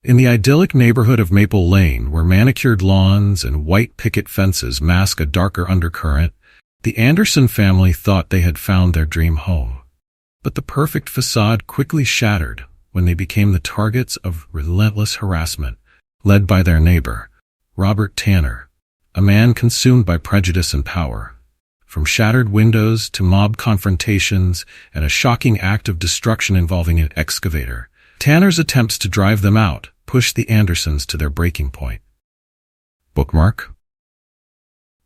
In the idyllic neighborhood of Maple Lane, where manicured lawns and white picket fences mask a darker undercurrent, the Anderson family thought they had found their dream home. But the perfect facade quickly shattered when they became the targets of relentless harassment, led by their neighbor, Robert Tanner, a man consumed by prejudice and power. From shattered windows to mob confrontations and a shocking act of destruction involving an excavator, Tanner's attempts to drive them out pushed the Andersons to their breaking point. Bookmark?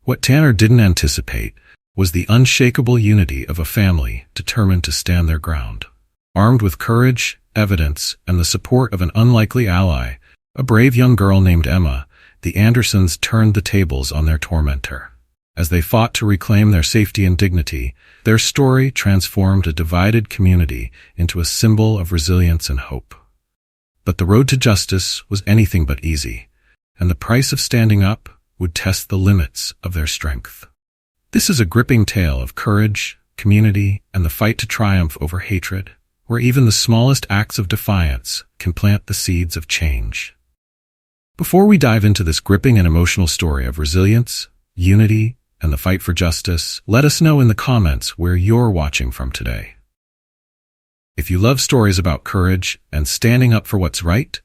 What Tanner didn't anticipate was the unshakable unity of a family determined to stand their ground. Armed with courage, evidence, and the support of an unlikely ally, a brave young girl named Emma, the Andersons turned the tables on their tormentor. As they fought to reclaim their safety and dignity, their story transformed a divided community into a symbol of resilience and hope. But the road to justice was anything but easy, and the price of standing up would test the limits of their strength. This is a gripping tale of courage, community, and the fight to triumph over hatred, where even the smallest acts of defiance can plant the seeds of change. Before we dive into this gripping and emotional story of resilience, unity, and the fight for justice, let us know in the comments where you're watching from today. If you love stories about courage and standing up for what's right,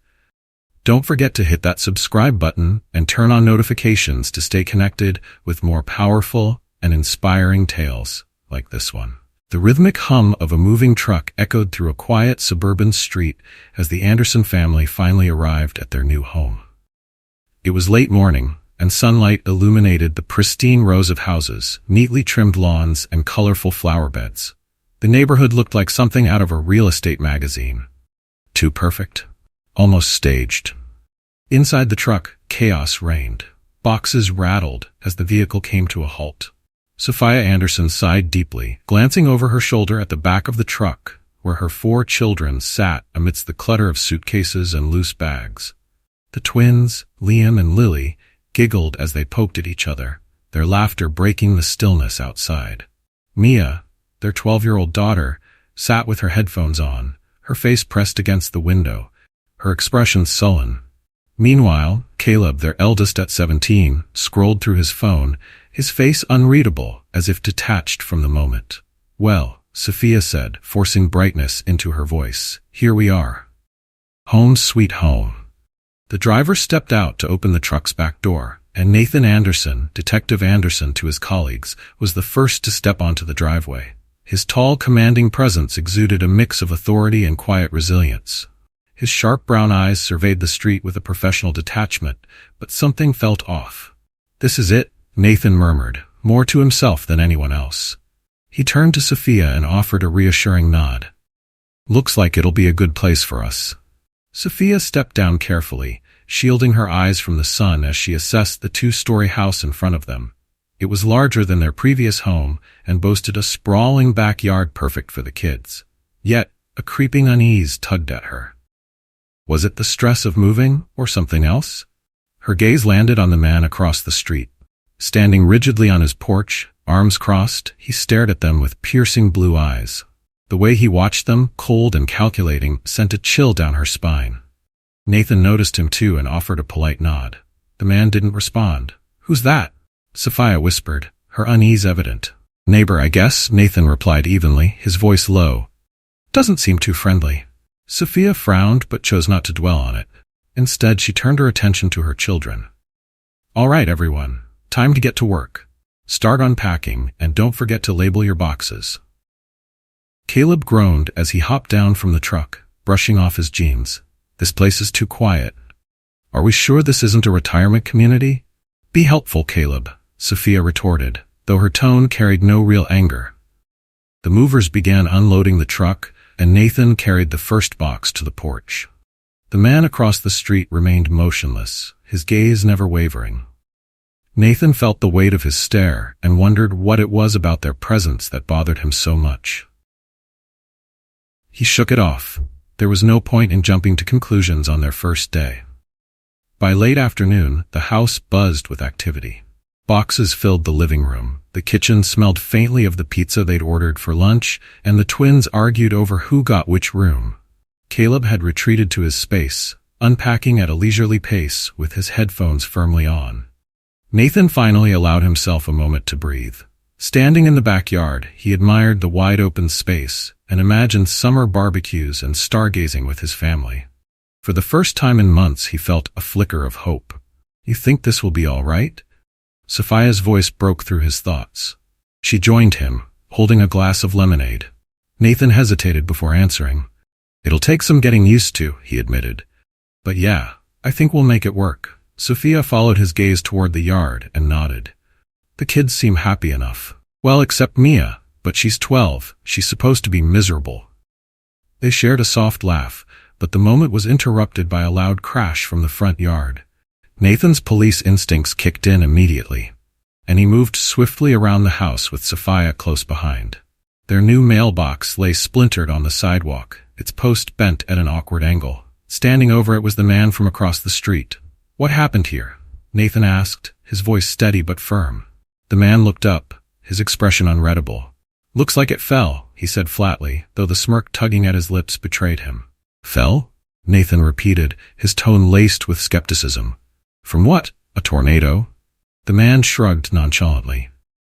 don't forget to hit that subscribe button and turn on notifications to stay connected with more powerful and inspiring tales like this one. The rhythmic hum of a moving truck echoed through a quiet suburban street as the Anderson family finally arrived at their new home. It was late morning, and sunlight illuminated the pristine rows of houses, neatly trimmed lawns, and colorful flower beds. The neighborhood looked like something out of a real estate magazine. Too perfect. Almost staged. Inside the truck, chaos reigned. Boxes rattled as the vehicle came to a halt. Sophia Anderson sighed deeply, glancing over her shoulder at the back of the truck, where her 4 children sat amidst the clutter of suitcases and loose bags. The twins, Liam and Lily, giggled as they poked at each other, their laughter breaking the stillness outside. Mia, their 12-year-old daughter, sat with her headphones on, her face pressed against the window, her expression sullen. Meanwhile, Caleb, their eldest at 17, scrolled through his phone, his face unreadable, as if detached from the moment. "Well," Sophia said, forcing brightness into her voice, "here we are. Home sweet home." The driver stepped out to open the truck's back door, and Nathan Anderson, Detective Anderson to his colleagues, was the first to step onto the driveway. His tall, commanding presence exuded a mix of authority and quiet resilience. His sharp brown eyes surveyed the street with a professional detachment, but something felt off. "This is it," Nathan murmured, more to himself than anyone else. He turned to Sophia and offered a reassuring nod. "Looks like it'll be a good place for us." Sophia stepped down carefully, shielding her eyes from the sun as she assessed the 2-story house in front of them. It was larger than their previous home and boasted a sprawling backyard perfect for the kids. Yet, a creeping unease tugged at her. Was it the stress of moving, or something else? Her gaze landed on the man across the street. Standing rigidly on his porch, arms crossed, he stared at them with piercing blue eyes. The way he watched them, cold and calculating, sent a chill down her spine. Nathan noticed him too and offered a polite nod. The man didn't respond. "Who's that?" Sophia whispered, her unease evident. "Neighbor, I guess," Nathan replied evenly, his voice low. "Doesn't seem too friendly." Sophia frowned but chose not to dwell on it. Instead, she turned her attention to her children. "All right, everyone. Time to get to work. Start unpacking, and don't forget to label your boxes." Caleb groaned as he hopped down from the truck, brushing off his jeans. "This place is too quiet. Are we sure this isn't a retirement community?" "Be helpful, Caleb," Sophia retorted, though her tone carried no real anger. The movers began unloading the truck, and Nathan carried the first box to the porch. The man across the street remained motionless, his gaze never wavering. Nathan felt the weight of his stare and wondered what it was about their presence that bothered him so much. He shook it off. There was no point in jumping to conclusions on their first day. By late afternoon, the house buzzed with activity. Boxes filled the living room, the kitchen smelled faintly of the pizza they'd ordered for lunch, and the twins argued over who got which room. Caleb had retreated to his space, unpacking at a leisurely pace with his headphones firmly on. Nathan finally allowed himself a moment to breathe. Standing in the backyard, he admired the wide-open space and imagined summer barbecues and stargazing with his family. For the first time in months, he felt a flicker of hope. "You think this will be all right?" Sophia's voice broke through his thoughts. She joined him, holding a glass of lemonade. Nathan hesitated before answering. "It'll take some getting used to," he admitted. "But yeah, I think we'll make it work." Sophia followed his gaze toward the yard and nodded. "The kids seem happy enough. Well, except Mia, but she's 12. She's supposed to be miserable." They shared a soft laugh, but the moment was interrupted by a loud crash from the front yard. Nathan's police instincts kicked in immediately, and he moved swiftly around the house with Sophia close behind. Their new mailbox lay splintered on the sidewalk, its post bent at an awkward angle. Standing over it was the man from across the street. "What happened here?" Nathan asked, his voice steady but firm. The man looked up, his expression unreadable. "Looks like it fell," he said flatly, though the smirk tugging at his lips betrayed him. "Fell?" Nathan repeated, his tone laced with skepticism. "From what? A tornado?" The man shrugged nonchalantly.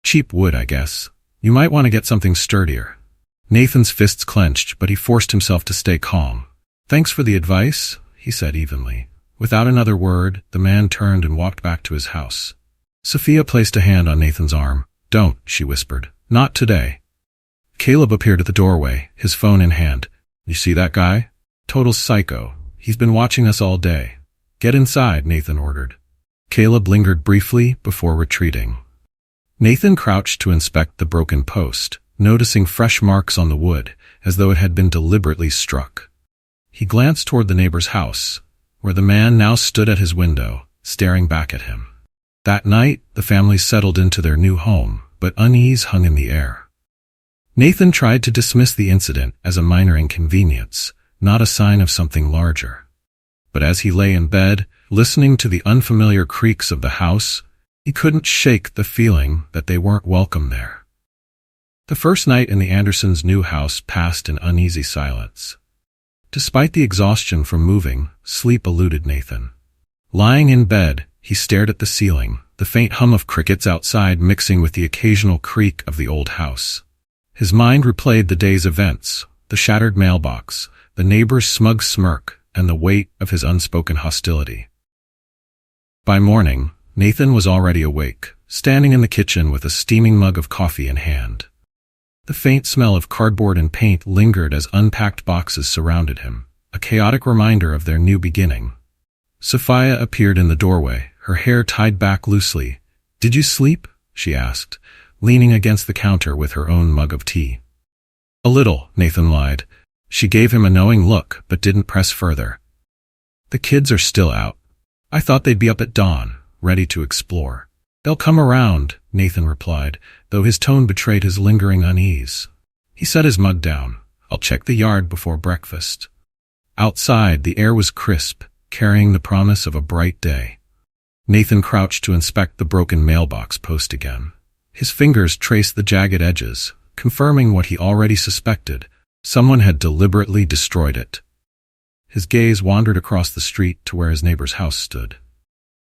"Cheap wood, I guess. You might want to get something sturdier." Nathan's fists clenched, but he forced himself to stay calm. "Thanks for the advice," he said evenly. Without another word, the man turned and walked back to his house. Sophia placed a hand on Nathan's arm. "Don't," she whispered. "Not today." Caleb appeared at the doorway, his phone in hand. "You see that guy? Total psycho. He's been watching us all day." "Get inside," Nathan ordered. Caleb lingered briefly before retreating. Nathan crouched to inspect the broken post, noticing fresh marks on the wood, as though it had been deliberately struck. He glanced toward the neighbor's house, where the man now stood at his window, staring back at him. That night, the family settled into their new home, but unease hung in the air. Nathan tried to dismiss the incident as a minor inconvenience, not a sign of something larger. But as he lay in bed, listening to the unfamiliar creaks of the house, he couldn't shake the feeling that they weren't welcome there. The first night in the Andersons' new house passed in uneasy silence. Despite the exhaustion from moving, sleep eluded Nathan. Lying in bed, he stared at the ceiling, the faint hum of crickets outside mixing with the occasional creak of the old house. His mind replayed the day's events, the shattered mailbox, the neighbor's smug smirk, and the weight of his unspoken hostility. By morning, Nathan was already awake, standing in the kitchen with a steaming mug of coffee in hand. The faint smell of cardboard and paint lingered as unpacked boxes surrounded him, a chaotic reminder of their new beginning. Sophia appeared in the doorway, her hair tied back loosely. "Did you sleep?" she asked, leaning against the counter with her own mug of tea. "A little," Nathan lied. She gave him a knowing look, but didn't press further. "The kids are still out. I thought they'd be up at dawn, ready to explore." "They'll come around," Nathan replied, though his tone betrayed his lingering unease. He set his mug down. "I'll check the yard before breakfast." Outside, the air was crisp, carrying the promise of a bright day. Nathan crouched to inspect the broken mailbox post again. His fingers traced the jagged edges, confirming what he already suspected. Someone had deliberately destroyed it. His gaze wandered across the street to where his neighbor's house stood.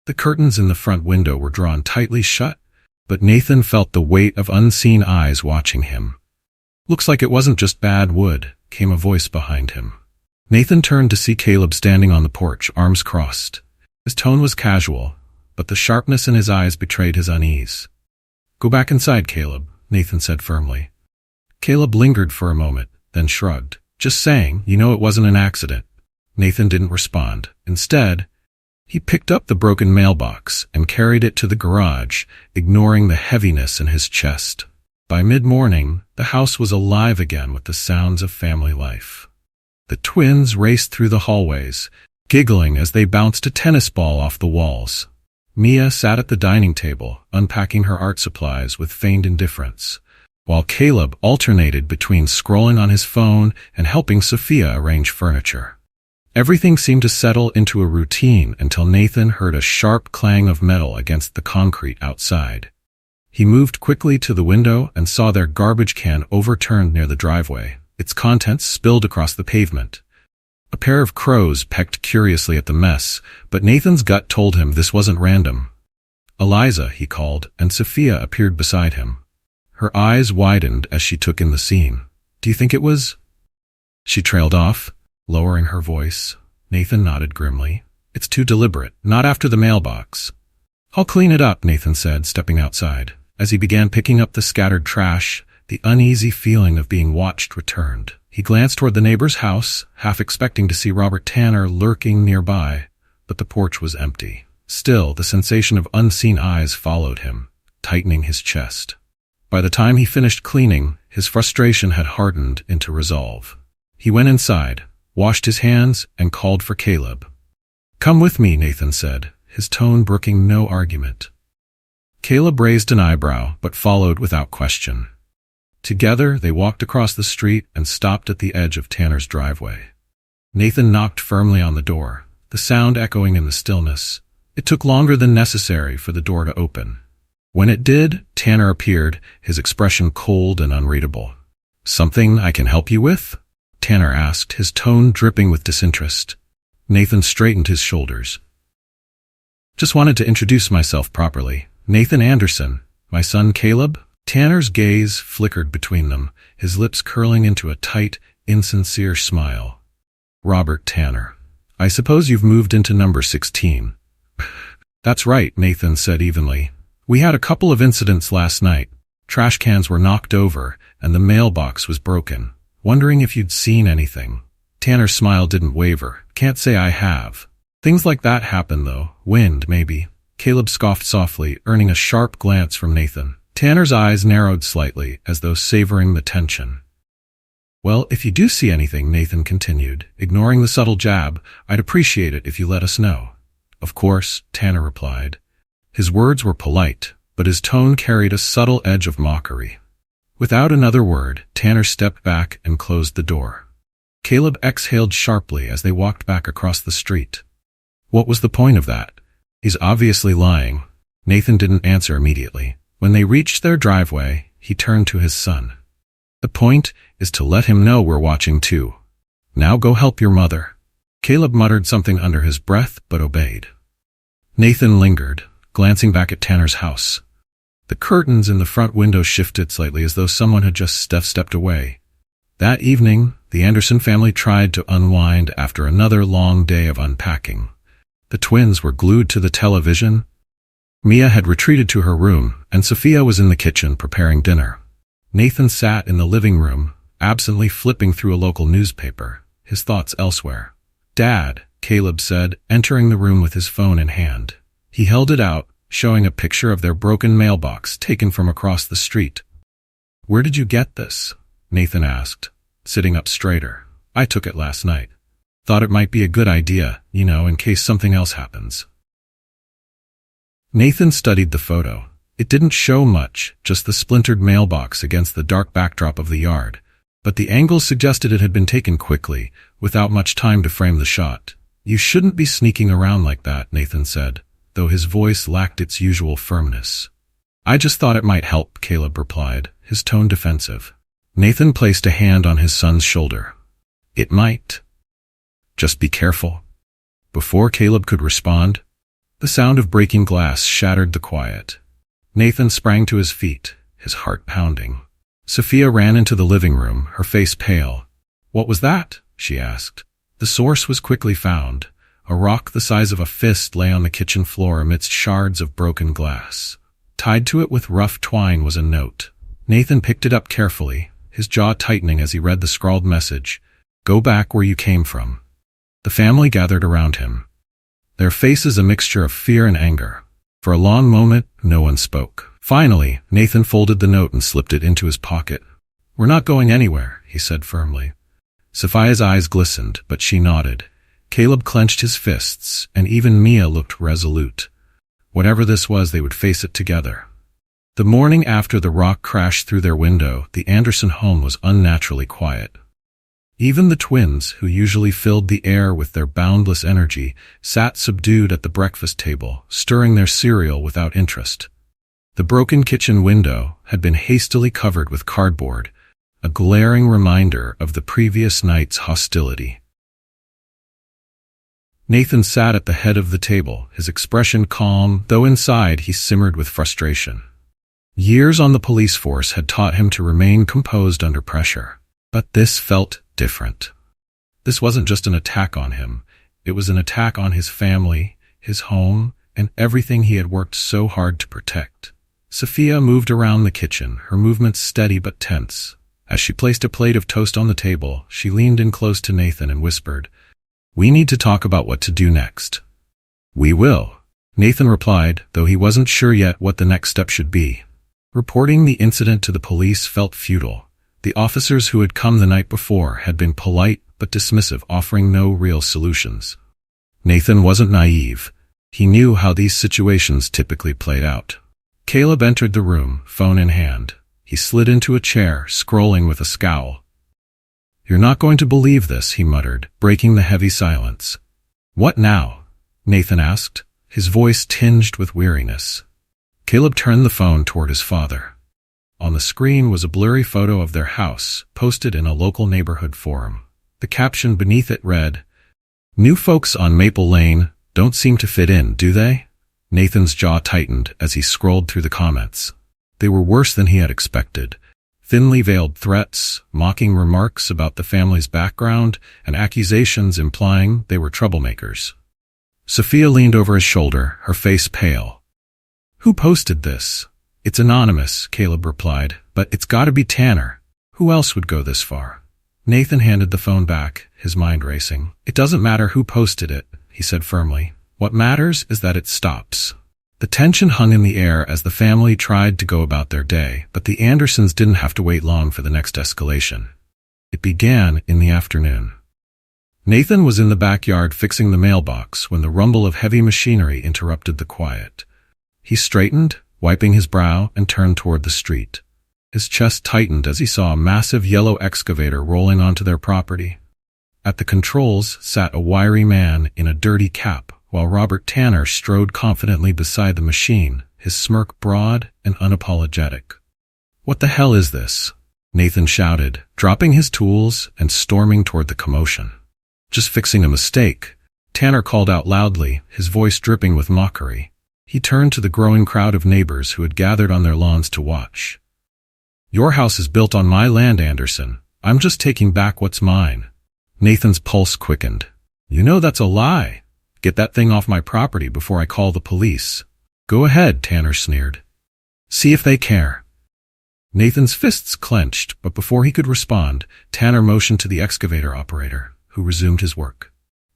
The curtains in the front window were drawn tightly shut, but Nathan felt the weight of unseen eyes watching him. "Looks like it wasn't just bad wood," came a voice behind him. Nathan turned to see Caleb standing on the porch, arms crossed. His tone was casual, but the sharpness in his eyes betrayed his unease. "Go back inside, Caleb," Nathan said firmly. Caleb lingered for a moment, then shrugged. "Just saying, you know it wasn't an accident." Nathan didn't respond. Instead, he picked up the broken mailbox and carried it to the garage, ignoring the heaviness in his chest. By mid-morning, the house was alive again with the sounds of family life. The twins raced through the hallways, giggling as they bounced a tennis ball off the walls. Mia sat at the dining table, unpacking her art supplies with feigned indifference, while Caleb alternated between scrolling on his phone and helping Sophia arrange furniture. Everything seemed to settle into a routine until Nathan heard a sharp clang of metal against the concrete outside. He moved quickly to the window and saw their garbage can overturned near the driveway, its contents spilled across the pavement. A pair of crows pecked curiously at the mess, but Nathan's gut told him this wasn't random. "Eliza," he called, and Sophia appeared beside him. Her eyes widened as she took in the scene. "Do you think it was—" She trailed off, lowering her voice. Nathan nodded grimly. "It's too deliberate. Not after the mailbox." "I'll clean it up," Nathan said, stepping outside. As he began picking up the scattered trash, the uneasy feeling of being watched returned. He glanced toward the neighbor's house, half expecting to see Robert Tanner lurking nearby, but the porch was empty. Still, the sensation of unseen eyes followed him, tightening his chest. By the time he finished cleaning, his frustration had hardened into resolve. He went inside, washed his hands, and called for Caleb. "Come with me," Nathan said, his tone brooking no argument. Caleb raised an eyebrow, but followed without question. Together, they walked across the street and stopped at the edge of Tanner's driveway. Nathan knocked firmly on the door, the sound echoing in the stillness. It took longer than necessary for the door to open. When it did, Tanner appeared, his expression cold and unreadable. "Something I can help you with?" Tanner asked, his tone dripping with disinterest. Nathan straightened his shoulders. "Just wanted to introduce myself properly. Nathan Anderson. My son Caleb?" Tanner's gaze flickered between them, his lips curling into a tight, insincere smile. "Robert Tanner. I suppose you've moved into number 16. "That's right," Nathan said evenly. "We had a couple of incidents last night. Trash cans were knocked over, and the mailbox was broken. Wondering if you'd seen anything." Tanner's smile didn't waver. "Can't say I have. Things like that happen, though. Wind, maybe." Caleb scoffed softly, earning a sharp glance from Nathan. Tanner's eyes narrowed slightly, as though savoring the tension. "Well, if you do see anything," Nathan continued, ignoring the subtle jab, "I'd appreciate it if you let us know." "Of course," Tanner replied. His words were polite, but his tone carried a subtle edge of mockery. Without another word, Tanner stepped back and closed the door. Caleb exhaled sharply as they walked back across the street. What was the point of that? He's obviously lying. Nathan didn't answer immediately. When they reached their driveway, he turned to his son. "The point is to let him know we're watching too. Now go help your mother." Caleb muttered something under his breath, but obeyed. Nathan lingered, glancing back at Tanner's house. The curtains in the front window shifted slightly as though someone had just stepped away. That evening, the Anderson family tried to unwind after another long day of unpacking. The twins were glued to the television. Mia had retreated to her room, and Sophia was in the kitchen preparing dinner. Nathan sat in the living room, absently flipping through a local newspaper, his thoughts elsewhere. "Dad," Caleb said, entering the room with his phone in hand. He held it out, showing a picture of their broken mailbox taken from across the street. "Where did you get this?" Nathan asked, sitting up straighter. "I took it last night. Thought it might be a good idea, in case something else happens." Nathan studied the photo. It didn't show much, just the splintered mailbox against the dark backdrop of the yard, but the angle suggested it had been taken quickly, without much time to frame the shot. "You shouldn't be sneaking around like that," Nathan said, though his voice lacked its usual firmness. "I just thought it might help," Caleb replied, his tone defensive. Nathan placed a hand on his son's shoulder. "It might. Just be careful." Before Caleb could respond, the sound of breaking glass shattered the quiet. Nathan sprang to his feet, his heart pounding. Sophia ran into the living room, her face pale. "What was that?" she asked. The source was quickly found. A rock the size of a fist lay on the kitchen floor amidst shards of broken glass. Tied to it with rough twine was a note. Nathan picked it up carefully, his jaw tightening as he read the scrawled message, "Go back where you came from." The family gathered around him, their faces a mixture of fear and anger. For a long moment, no one spoke. Finally, Nathan folded the note and slipped it into his pocket. "We're not going anywhere," he said firmly. Sophia's eyes glistened, but she nodded. Caleb clenched his fists, and even Mia looked resolute. Whatever this was, they would face it together. The morning after the rock crashed through their window, the Anderson home was unnaturally quiet. Even the twins, who usually filled the air with their boundless energy, sat subdued at the breakfast table, stirring their cereal without interest. The broken kitchen window had been hastily covered with cardboard, a glaring reminder of the previous night's hostility. Nathan sat at the head of the table, his expression calm, though inside he simmered with frustration. Years on the police force had taught him to remain composed under pressure. But this felt different. This wasn't just an attack on him. It was an attack on his family, his home, and everything he had worked so hard to protect. Sophia moved around the kitchen, her movements steady but tense. As she placed a plate of toast on the table, she leaned in close to Nathan and whispered, "We need to talk about what to do next." "We will," Nathan replied, though he wasn't sure yet what the next step should be. Reporting the incident to the police felt futile. The officers who had come the night before had been polite but dismissive, offering no real solutions. Nathan wasn't naive. He knew how these situations typically played out. Caleb entered the room, phone in hand. He slid into a chair, scrolling with a scowl. "You're not going to believe this," he muttered, breaking the heavy silence. "What now?" Nathan asked, his voice tinged with weariness. Caleb turned the phone toward his father. On the screen was a blurry photo of their house, posted in a local neighborhood forum. The caption beneath it read, "New folks on Maple Lane don't seem to fit in, do they?" Nathan's jaw tightened as he scrolled through the comments. They were worse than he had expected. Thinly veiled threats, mocking remarks about the family's background, and accusations implying they were troublemakers. Sophia leaned over his shoulder, her face pale. "Who posted this?" "It's anonymous," Caleb replied, "but it's gotta be Tanner. Who else would go this far?" Nathan handed the phone back, his mind racing. "It doesn't matter who posted it," he said firmly. "What matters is that it stops." The tension hung in the air as the family tried to go about their day, but the Andersons didn't have to wait long for the next escalation. It began in the afternoon. Nathan was in the backyard fixing the mailbox when the rumble of heavy machinery interrupted the quiet. He straightened, wiping his brow, and turned toward the street. His chest tightened as he saw a massive yellow excavator rolling onto their property. At the controls sat a wiry man in a dirty cap, while Robert Tanner strode confidently beside the machine, his smirk broad and unapologetic. "What the hell is this?" Nathan shouted, dropping his tools and storming toward the commotion. "Just fixing a mistake," Tanner called out loudly, his voice dripping with mockery. He turned to the growing crowd of neighbors who had gathered on their lawns to watch. "Your house is built on my land, Anderson. I'm just taking back what's mine." Nathan's pulse quickened. "You know that's a lie. Get that thing off my property before I call the police." "Go ahead," Tanner sneered. "See if they care." Nathan's fists clenched, but before he could respond, Tanner motioned to the excavator operator, who resumed his work.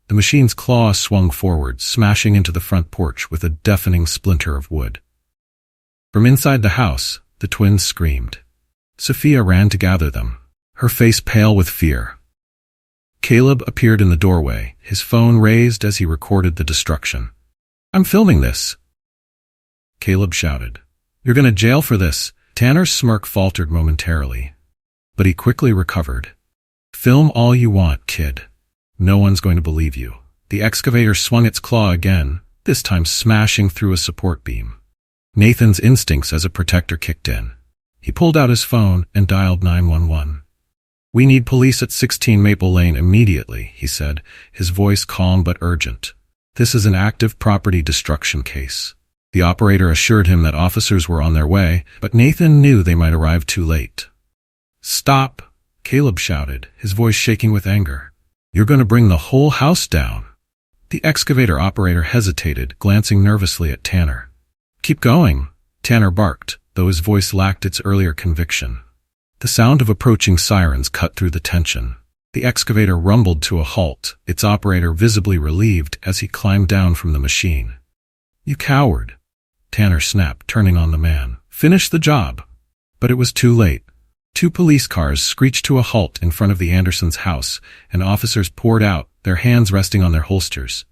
The machine's claw swung forward, smashing into the front porch with a deafening splinter of wood. From inside the house, the twins screamed. Sophia ran to gather them, her face pale with fear. Caleb appeared in the doorway, his phone raised as he recorded the destruction. "I'm filming this," Caleb shouted. "You're going to jail for this." Tanner's smirk faltered momentarily, but he quickly recovered. "Film all you want, kid. No one's going to believe you." The excavator swung its claw again, this time smashing through a support beam. Nathan's instincts as a protector kicked in. He pulled out his phone and dialed 911. "We need police at 16 Maple Lane immediately," he said, his voice calm but urgent. "This is an active property destruction case." The operator assured him that officers were on their way, but Nathan knew they might arrive too late. "Stop!" Caleb shouted, his voice shaking with anger. "You're going to bring the whole house down." The excavator operator hesitated, glancing nervously at Tanner. "Keep going," Tanner barked, though his voice lacked its earlier conviction. The sound of approaching sirens cut through the tension. The excavator rumbled to a halt, its operator visibly relieved as he climbed down from the machine. "You coward," Tanner snapped, turning on the man. "Finish the job." But it was too late. Two police cars screeched to a halt in front of the Andersons' house, and officers poured out, their hands resting on their holsters.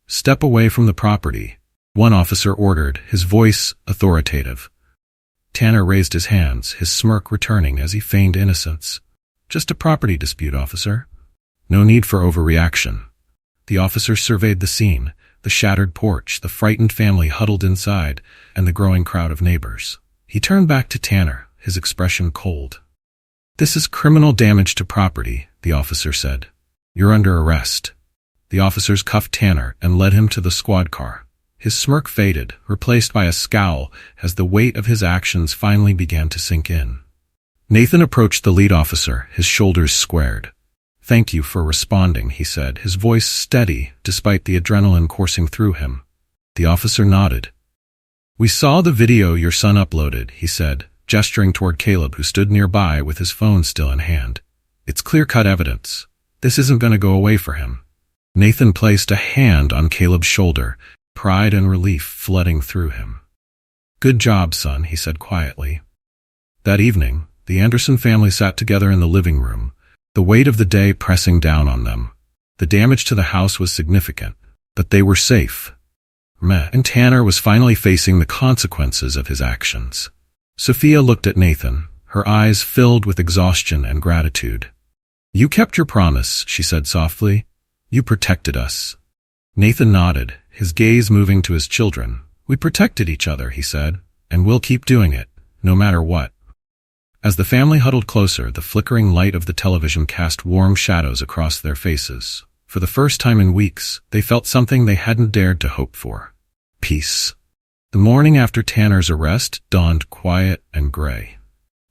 "Step away from the property," one officer ordered, his voice authoritative. Tanner raised his hands, his smirk returning as he feigned innocence. "Just a property dispute, officer. No need for overreaction." The officer surveyed the scene, the shattered porch, the frightened family huddled inside, and the growing crowd of neighbors. He turned back to Tanner, his expression cold. "This is criminal damage to property," the officer said. "You're under arrest." The officers cuffed Tanner and led him to the squad car. His smirk faded, replaced by a scowl as the weight of his actions finally began to sink in. Nathan approached the lead officer, his shoulders squared. "Thank you for responding," he said, his voice steady despite the adrenaline coursing through him. The officer nodded. "We saw the video your son uploaded," he said, gesturing toward Caleb, who stood nearby with his phone still in hand. "It's clear-cut evidence. This isn't going to go away for him." Nathan placed a hand on Caleb's shoulder, pride and relief flooding through him. "Good job, son," he said quietly. That evening, the Anderson family sat together in the living room, the weight of the day pressing down on them. The damage to the house was significant, but they were safe. And Tanner was finally facing the consequences of his actions. Sophia looked at Nathan, her eyes filled with exhaustion and gratitude. "You kept your promise," she said softly. "You protected us." Nathan nodded, his gaze moving to his children. "We protected each other," he said, "and we'll keep doing it, no matter what." As the family huddled closer, the flickering light of the television cast warm shadows across their faces. For the first time in weeks, they felt something they hadn't dared to hope for: peace. The morning after Tanner's arrest dawned quiet and gray.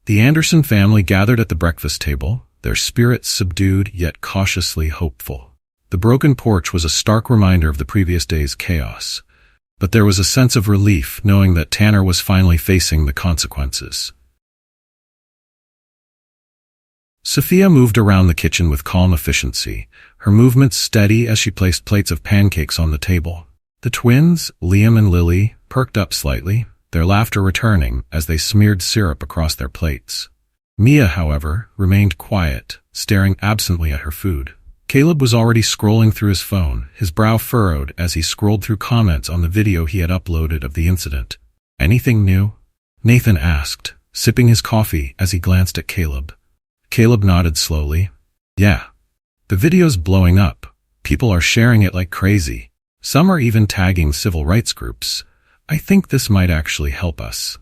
The Anderson family gathered at the breakfast table, their spirits subdued yet cautiously hopeful. The broken porch was a stark reminder of the previous day's chaos, but there was a sense of relief knowing that Tanner was finally facing the consequences. Sophia moved around the kitchen with calm efficiency, her movements steady as she placed plates of pancakes on the table. The twins, Liam and Lily, perked up slightly, their laughter returning as they smeared syrup across their plates. Mia, however, remained quiet, staring absently at her food. Caleb was already scrolling through his phone, his brow furrowed as he scrolled through comments on the video he had uploaded of the incident. "Anything new?" Nathan asked, sipping his coffee as he glanced at Caleb. Caleb nodded slowly. "Yeah. The video's blowing up. People are sharing it like crazy. Some are even tagging civil rights groups. I think this might actually help us."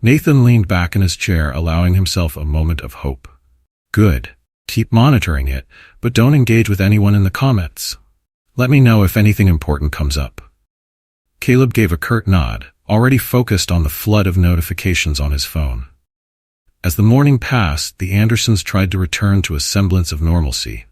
Nathan leaned back in his chair, allowing himself a moment of hope. "Good. Keep monitoring it, but don't engage with anyone in the comments. Let me know if anything important comes up." Caleb gave a curt nod, already focused on the flood of notifications on his phone. As the morning passed, the Andersons tried to return to a semblance of normalcy.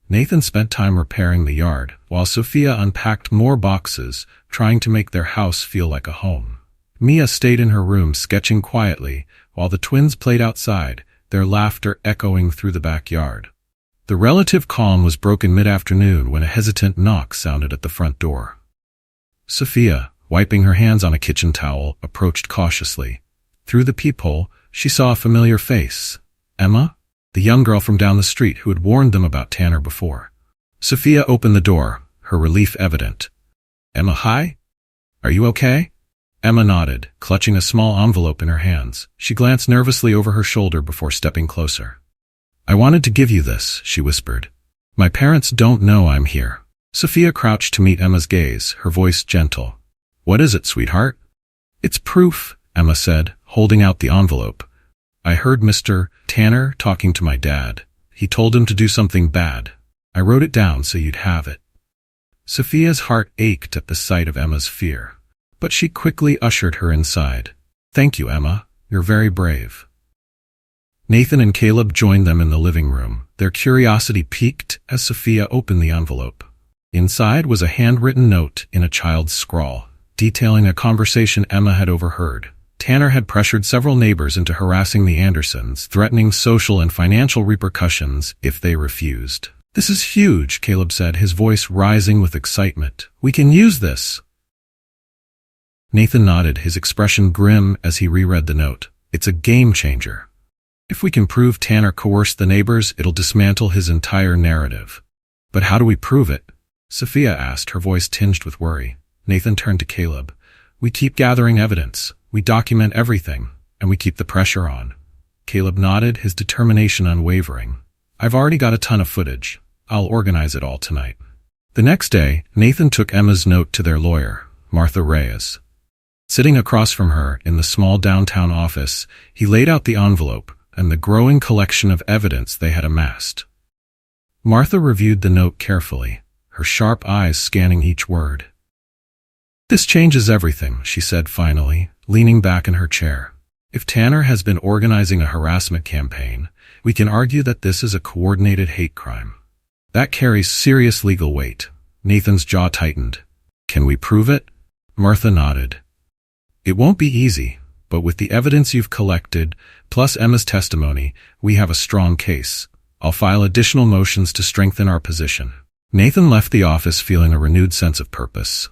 Nathan spent time repairing the yard, while Sophia unpacked more boxes, trying to make their house feel like a home. Mia stayed in her room sketching quietly, while the twins played outside, their laughter echoing through the backyard. The relative calm was broken mid-afternoon when a hesitant knock sounded at the front door. Sophia, wiping her hands on a kitchen towel, approached cautiously. Through the peephole, she saw a familiar face. Emma? The young girl from down the street who had warned them about Tanner before. Sophia opened the door, her relief evident. "Emma, hi? Are you okay?" Emma nodded, clutching a small envelope in her hands. She glanced nervously over her shoulder before stepping closer. "I wanted to give you this," she whispered. "My parents don't know I'm here." Sophia crouched to meet Emma's gaze, her voice gentle. "What is it, sweetheart?" "It's proof," Emma said, holding out the envelope. "I heard Mr. Tanner talking to my dad. He told him to do something bad. I wrote it down so you'd have it." Sophia's heart ached at the sight of Emma's fear, but she quickly ushered her inside. "Thank you, Emma. You're very brave." Nathan and Caleb joined them in the living room, their curiosity piqued as Sophia opened the envelope. Inside was a handwritten note in a child's scrawl, detailing a conversation Emma had overheard. Tanner had pressured several neighbors into harassing the Andersons, threatening social and financial repercussions if they refused. "This is huge," Caleb said, his voice rising with excitement. "We can use this." Nathan nodded, his expression grim as he reread the note. "It's a game changer. If we can prove Tanner coerced the neighbors, it'll dismantle his entire narrative." "But how do we prove it?" Sophia asked, her voice tinged with worry. Nathan turned to Caleb. "We keep gathering evidence. We document everything, and we keep the pressure on." Caleb nodded, his determination unwavering. "I've already got a ton of footage. I'll organize it all tonight." The next day, Nathan took Emma's note to their lawyer, Martha Reyes. Sitting across from her in the small downtown office, he laid out the envelope and the growing collection of evidence they had amassed. Martha reviewed the note carefully, her sharp eyes scanning each word. "This changes everything," she said finally, leaning back in her chair. "If Tanner has been organizing a harassment campaign, we can argue that this is a coordinated hate crime. That carries serious legal weight." Nathan's jaw tightened. "Can we prove it?" Martha nodded. "It won't be easy, but with the evidence you've collected, plus Emma's testimony, we have a strong case. I'll file additional motions to strengthen our position." Nathan left the office feeling a renewed sense of purpose.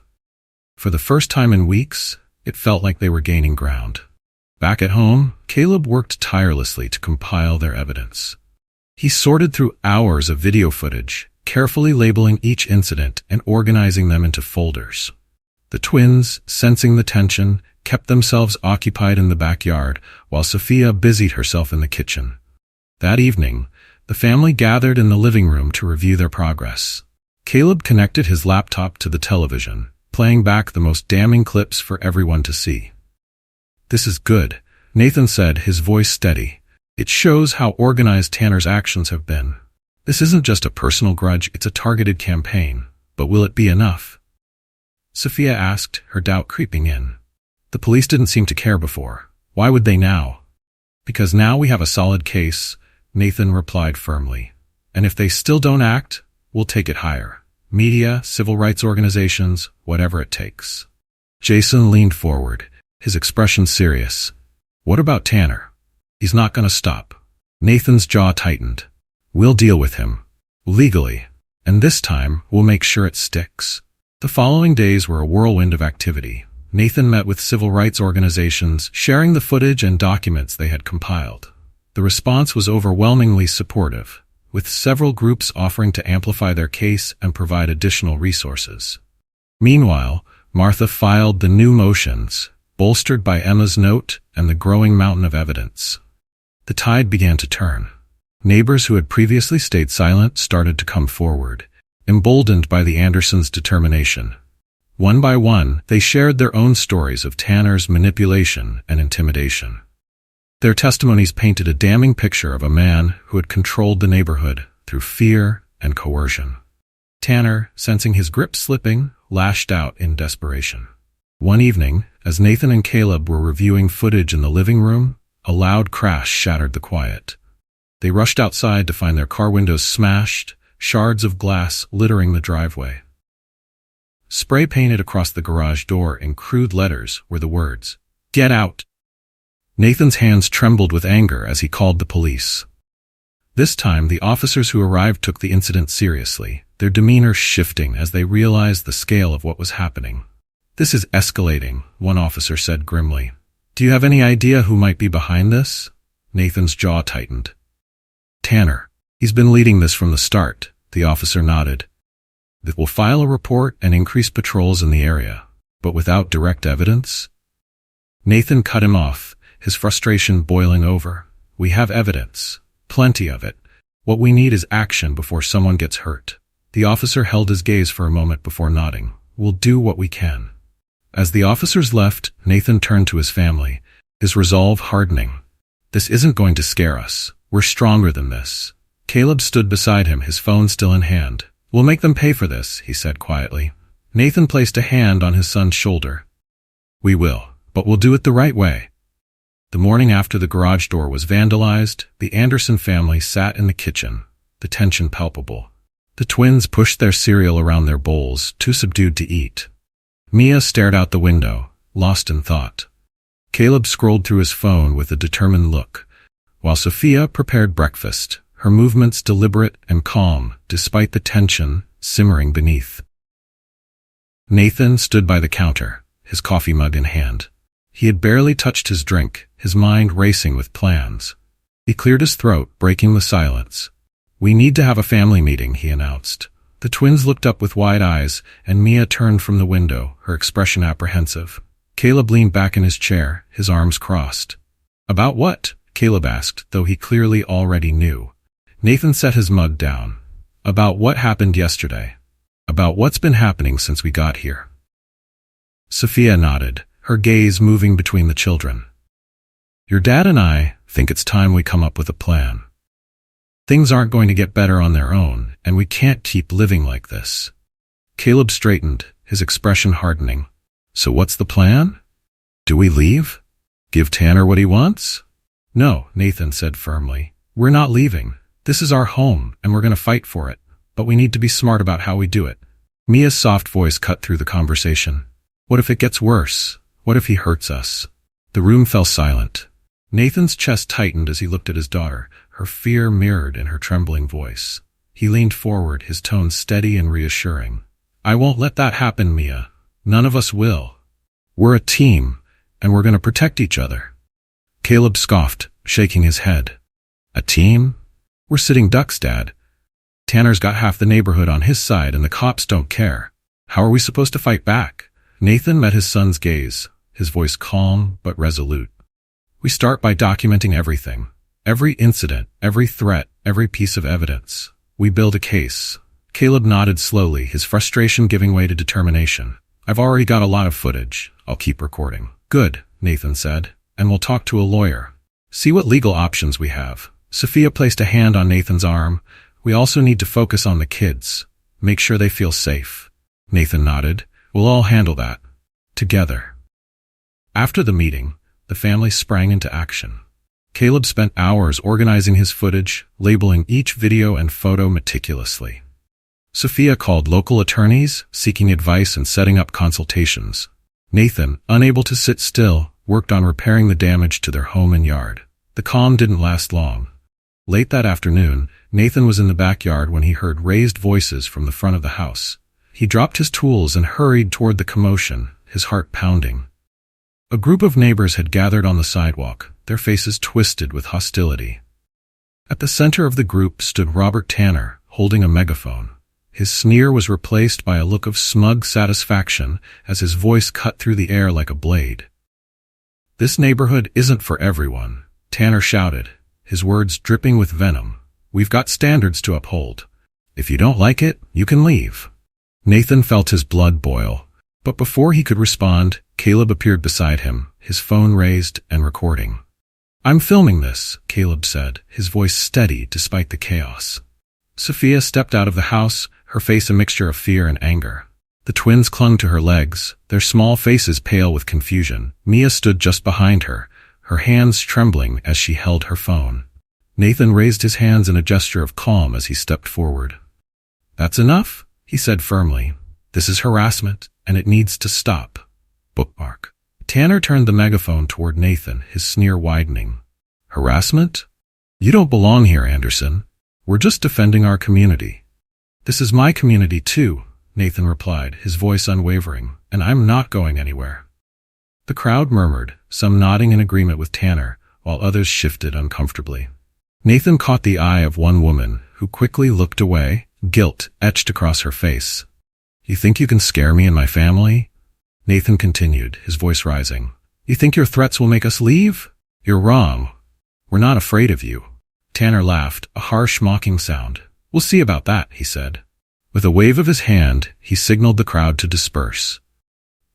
For the first time in weeks, it felt like they were gaining ground. Back at home, Caleb worked tirelessly to compile their evidence. He sorted through hours of video footage, carefully labeling each incident and organizing them into folders. The twins, sensing the tension, kept themselves occupied in the backyard, while Sophia busied herself in the kitchen. That evening, the family gathered in the living room to review their progress. Caleb connected his laptop to the television, playing back the most damning clips for everyone to see. "This is good," Nathan said, his voice steady. "It shows how organized Tanner's actions have been. This isn't just a personal grudge, it's a targeted campaign. But will it be enough?" Sophia asked, her doubt creeping in. "The police didn't seem to care before. Why would they now?" "Because now we have a solid case," Nathan replied firmly. "And if they still don't act, we'll take it higher. Media, civil rights organizations, whatever it takes." Jason leaned forward, his expression serious. "What about Tanner? He's not going to stop." Nathan's jaw tightened. "We'll deal with him. Legally. And this time, we'll make sure it sticks." The following days were a whirlwind of activity. Nathan met with civil rights organizations, sharing the footage and documents they had compiled. The response was overwhelmingly supportive, with several groups offering to amplify their case and provide additional resources. Meanwhile, Martha filed the new motions, bolstered by Emma's note and the growing mountain of evidence. The tide began to turn. Neighbors who had previously stayed silent started to come forward, emboldened by the Andersons' determination. One by one, they shared their own stories of Tanner's manipulation and intimidation. Their testimonies painted a damning picture of a man who had controlled the neighborhood through fear and coercion. Tanner, sensing his grip slipping, lashed out in desperation. One evening, as Nathan and Caleb were reviewing footage in the living room, a loud crash shattered the quiet. They rushed outside to find their car windows smashed, shards of glass littering the driveway. Spray painted across the garage door in crude letters were the words, "Get out!" Nathan's hands trembled with anger as he called the police. This time, the officers who arrived took the incident seriously, their demeanor shifting as they realized the scale of what was happening. "This is escalating," one officer said grimly. "Do you have any idea who might be behind this?" Nathan's jaw tightened. "Tanner. He's been leading this from the start," the officer nodded. "That will file a report and increase patrols in the area, but without direct evidence?" Nathan cut him off, his frustration boiling over. "We have evidence. Plenty of it. What we need is action before someone gets hurt." The officer held his gaze for a moment before nodding. "We'll do what we can." As the officers left, Nathan turned to his family, his resolve hardening. "This isn't going to scare us. We're stronger than this." Caleb stood beside him, his phone still in hand. "We'll make them pay for this," he said quietly. Nathan placed a hand on his son's shoulder. "We will, but we'll do it the right way." The morning after the garage door was vandalized, the Anderson family sat in the kitchen, the tension palpable. The twins pushed their cereal around their bowls, too subdued to eat. Mia stared out the window, lost in thought. Caleb scrolled through his phone with a determined look, while Sophia prepared breakfast, her movements deliberate and calm despite the tension simmering beneath. Nathan stood by the counter, his coffee mug in hand. He had barely touched his drink, his mind racing with plans. He cleared his throat, breaking the silence. "We need to have a family meeting," he announced. The twins looked up with wide eyes, and Mia turned from the window, her expression apprehensive. Caleb leaned back in his chair, his arms crossed. "About what?" Caleb asked, though he clearly already knew. Nathan set his mug down. "About what happened yesterday. About what's been happening since we got here." Sophia nodded, her gaze moving between the children. "Your dad and I think it's time we come up with a plan. Things aren't going to get better on their own, and we can't keep living like this. Caleb straightened, his expression hardening. So what's the plan? Do we leave? Give Tanner what he wants? No, Nathan said firmly. We're not leaving. This is our home, and we're going to fight for it. But we need to be smart about how we do it. Mia's soft voice cut through the conversation. What if it gets worse? What if he hurts us? The room fell silent. Nathan's chest tightened as he looked at his daughter, her fear mirrored in her trembling voice. He leaned forward, his tone steady and reassuring. I won't let that happen, Mia. None of us will. We're a team, and we're going to protect each other. Caleb scoffed, shaking his head. A team? We're sitting ducks, Dad. Tanner's got half the neighborhood on his side and the cops don't care. How are we supposed to fight back? Nathan met his son's gaze, his voice calm but resolute. We start by documenting everything. Every incident, every threat, every piece of evidence. We build a case. Caleb nodded slowly, his frustration giving way to determination. I've already got a lot of footage. I'll keep recording. Good, Nathan said. And we'll talk to a lawyer. See what legal options we have. Sophia placed a hand on Nathan's arm. We also need to focus on the kids. Make sure they feel safe. Nathan nodded. We'll all handle that. Together. After the meeting, the family sprang into action. Caleb spent hours organizing his footage, labeling each video and photo meticulously. Sophia called local attorneys, seeking advice and setting up consultations. Nathan, unable to sit still, worked on repairing the damage to their home and yard. The calm didn't last long. Late that afternoon, Nathan was in the backyard when he heard raised voices from the front of the house. He dropped his tools and hurried toward the commotion, his heart pounding. A group of neighbors had gathered on the sidewalk, their faces twisted with hostility. At the center of the group stood Robert Tanner, holding a megaphone. His sneer was replaced by a look of smug satisfaction as his voice cut through the air like a blade. This neighborhood isn't for everyone, Tanner shouted, his words dripping with venom. We've got standards to uphold. If you don't like it, you can leave. Nathan felt his blood boil, but before he could respond, Caleb appeared beside him, his phone raised and recording. I'm filming this, Caleb said, his voice steady despite the chaos. Sophia stepped out of the house, her face a mixture of fear and anger. The twins clung to her legs, their small faces pale with confusion. Mia stood just behind her, her hands trembling as she held her phone. Nathan raised his hands in a gesture of calm as he stepped forward. That's enough, he said firmly. This is harassment, and it needs to stop. Bookmark. Tanner turned the megaphone toward Nathan, his sneer widening. Harassment? You don't belong here, Anderson. We're just defending our community. This is my community too, Nathan replied, his voice unwavering, and I'm not going anywhere. The crowd murmured, some nodding in agreement with Tanner, while others shifted uncomfortably. Nathan caught the eye of one woman, who quickly looked away, guilt etched across her face. You think you can scare me and my family? Nathan continued, his voice rising. You think your threats will make us leave? You're wrong. We're not afraid of you. Tanner laughed, a harsh, mocking sound. We'll see about that, he said. With a wave of his hand, he signaled the crowd to disperse.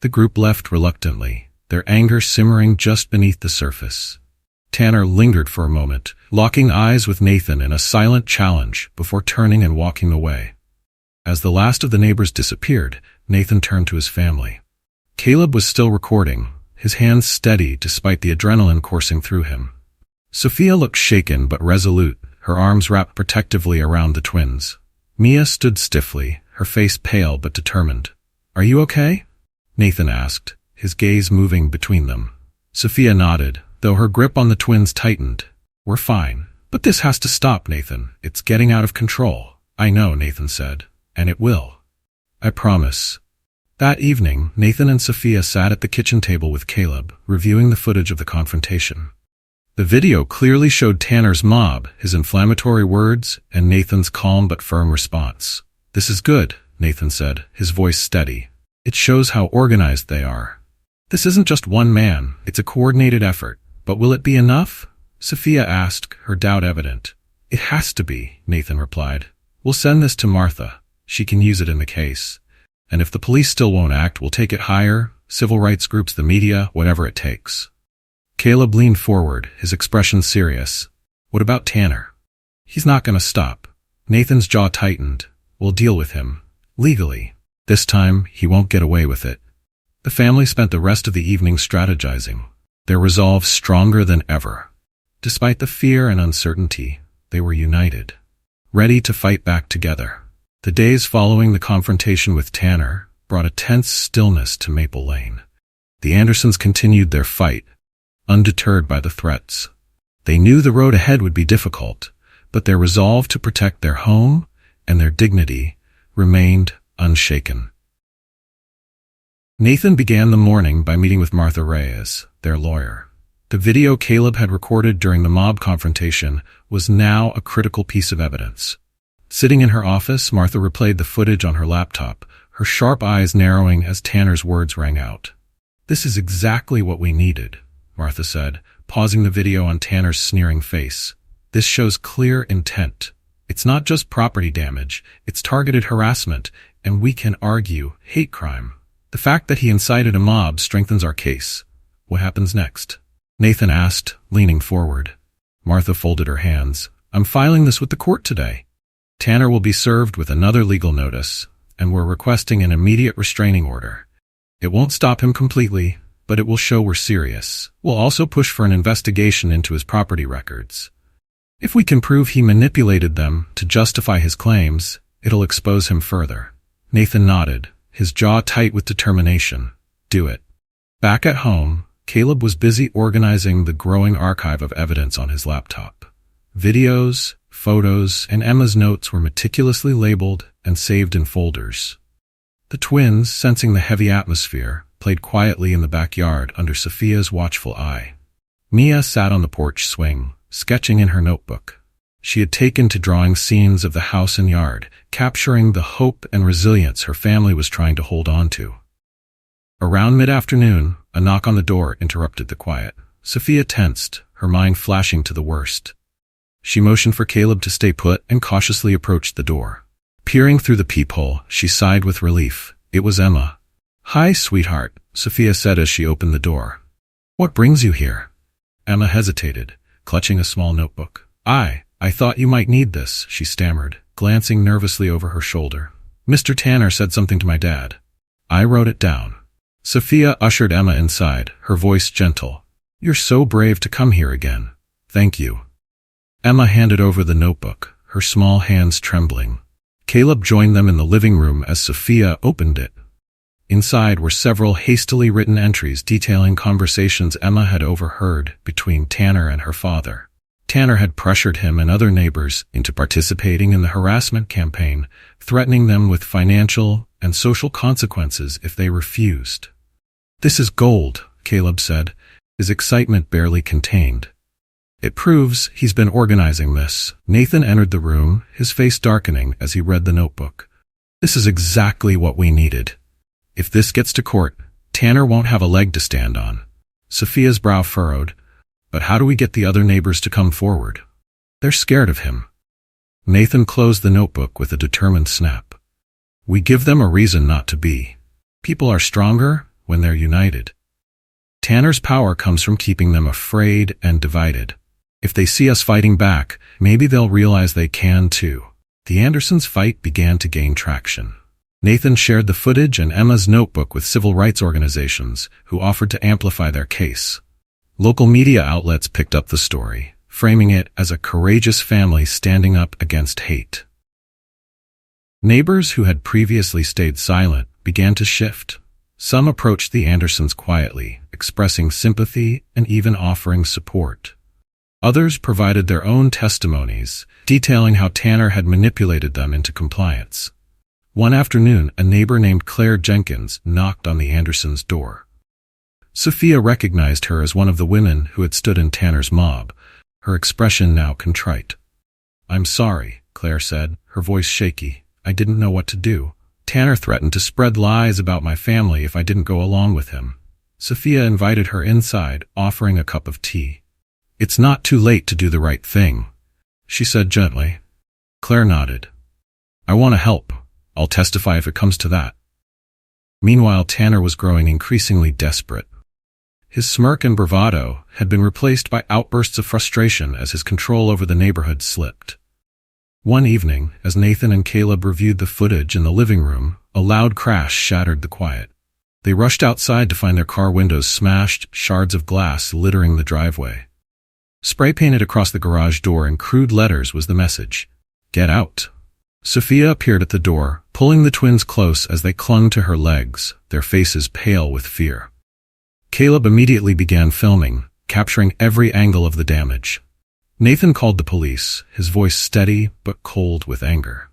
The group left reluctantly, their anger simmering just beneath the surface. Tanner lingered for a moment, locking eyes with Nathan in a silent challenge before turning and walking away. As the last of the neighbors disappeared, Nathan turned to his family. Caleb was still recording, his hands steady despite the adrenaline coursing through him. Sophia looked shaken but resolute, her arms wrapped protectively around the twins. Mia stood stiffly, her face pale but determined. Are you okay? Nathan asked, his gaze moving between them. Sophia nodded, though her grip on the twins tightened. We're fine. But this has to stop, Nathan. It's getting out of control. I know, Nathan said. And it will. I promise. That evening, Nathan and Sophia sat at the kitchen table with Caleb, reviewing the footage of the confrontation. The video clearly showed Tanner's mob, his inflammatory words, and Nathan's calm but firm response. This is good, Nathan said, his voice steady. It shows how organized they are. This isn't just one man, it's a coordinated effort. But will it be enough? Sophia asked, her doubt evident. It has to be, Nathan replied. We'll send this to Martha. She can use it in the case. And if the police still won't act, we'll take it higher, civil rights groups, the media, whatever it takes. Caleb leaned forward, his expression serious. What about Tanner? He's not going to stop. Nathan's jaw tightened. We'll deal with him. Legally. This time, he won't get away with it. The family spent the rest of the evening strategizing, their resolve stronger than ever. Despite the fear and uncertainty, they were united, ready to fight back together. The days following the confrontation with Tanner brought a tense stillness to Maple Lane. The Andersons continued their fight, undeterred by the threats. They knew the road ahead would be difficult, but their resolve to protect their home and their dignity remained unshaken. Nathan began the morning by meeting with Martha Reyes, their lawyer. The video Caleb had recorded during the mob confrontation was now a critical piece of evidence. Sitting in her office, Martha replayed the footage on her laptop, her sharp eyes narrowing as Tanner's words rang out. "This is exactly what we needed," Martha said, pausing the video on Tanner's sneering face. "This shows clear intent. It's not just property damage, it's targeted harassment, and we can argue hate crime. The fact that he incited a mob strengthens our case. What happens next?" Nathan asked, leaning forward. Martha folded her hands. "I'm filing this with the court today. Tanner will be served with another legal notice, and we're requesting an immediate restraining order. It won't stop him completely, but it will show we're serious. We'll also push for an investigation into his property records. If we can prove he manipulated them to justify his claims, it'll expose him further." Nathan nodded, his jaw tight with determination. "Do it." Back at home, Caleb was busy organizing the growing archive of evidence on his laptop. Videos, photos, and Emma's notes were meticulously labeled and saved in folders. The twins, sensing the heavy atmosphere, played quietly in the backyard under Sophia's watchful eye. Mia sat on the porch swing, sketching in her notebook. She had taken to drawing scenes of the house and yard, capturing the hope and resilience her family was trying to hold on to. Around mid-afternoon, a knock on the door interrupted the quiet. Sophia tensed, her mind flashing to the worst. She motioned for Caleb to stay put and cautiously approached the door. Peering through the peephole, she sighed with relief. It was Emma. "Hi, sweetheart," Sophia said as she opened the door. "What brings you here?" Emma hesitated, clutching a small notebook. I thought you might need this," she stammered, glancing nervously over her shoulder. "Mr. Tanner said something to my dad. I wrote it down." Sophia ushered Emma inside, her voice gentle. "You're so brave to come here again. Thank you." Emma handed over the notebook, her small hands trembling. Caleb joined them in the living room as Sophia opened it. Inside were several hastily written entries detailing conversations Emma had overheard between Tanner and her father. Tanner had pressured him and other neighbors into participating in the harassment campaign, threatening them with financial and social consequences if they refused. "This is gold," Caleb said, his excitement barely contained. "It proves he's been organizing this." Nathan entered the room, his face darkening as he read the notebook. "This is exactly what we needed. If this gets to court, Tanner won't have a leg to stand on." Sophia's brow furrowed. "But how do we get the other neighbors to come forward? They're scared of him." Nathan closed the notebook with a determined snap. "We give them a reason not to be. People are stronger when they're united. Tanner's power comes from keeping them afraid and divided. If they see us fighting back, maybe they'll realize they can too." The Andersons' fight began to gain traction. Nathan shared the footage and Emma's notebook with civil rights organizations who offered to amplify their case. Local media outlets picked up the story, framing it as a courageous family standing up against hate. Neighbors who had previously stayed silent began to shift. Some approached the Andersons quietly, expressing sympathy and even offering support. Others provided their own testimonies, detailing how Tanner had manipulated them into compliance. One afternoon, a neighbor named Claire Jenkins knocked on the Andersons' door. Sophia recognized her as one of the women who had stood in Tanner's mob, her expression now contrite. "I'm sorry," Claire said, her voice shaky. "I didn't know what to do. Tanner threatened to spread lies about my family if I didn't go along with him." Sophia invited her inside, offering a cup of tea. "It's not too late to do the right thing," she said gently. Claire nodded. "I want to help. I'll testify if it comes to that." Meanwhile, Tanner was growing increasingly desperate. His smirk and bravado had been replaced by outbursts of frustration as his control over the neighborhood slipped. One evening, as Nathan and Caleb reviewed the footage in the living room, A loud crash shattered the quiet. They rushed outside to find their car windows smashed, shards of glass littering the driveway. Spray painted across the garage door in crude letters was the message, "Get out." Sophia appeared at the door, pulling the twins close as they clung to her legs, their faces pale with fear. Caleb immediately began filming, capturing every angle of the damage. Nathan called the police, his voice steady but cold with anger.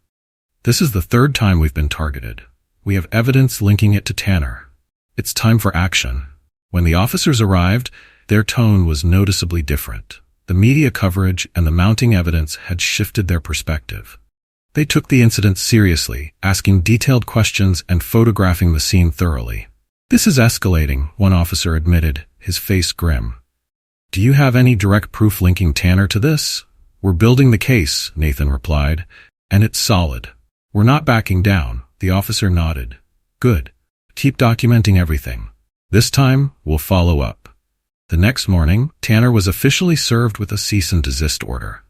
"This is the third time we've been targeted. We have evidence linking it to Tanner. It's time for action." When the officers arrived, their tone was noticeably different. The media coverage and the mounting evidence had shifted their perspective. They took the incident seriously, asking detailed questions and photographing the scene thoroughly. "This is escalating," one officer admitted, his face grim. "Do you have any direct proof linking Tanner to this?" "We're building the case," Nathan replied, "and it's solid. We're not backing down." The officer nodded. "Good. Keep documenting everything. This time, we'll follow up." The next morning, Tanner was officially served with a cease and desist order.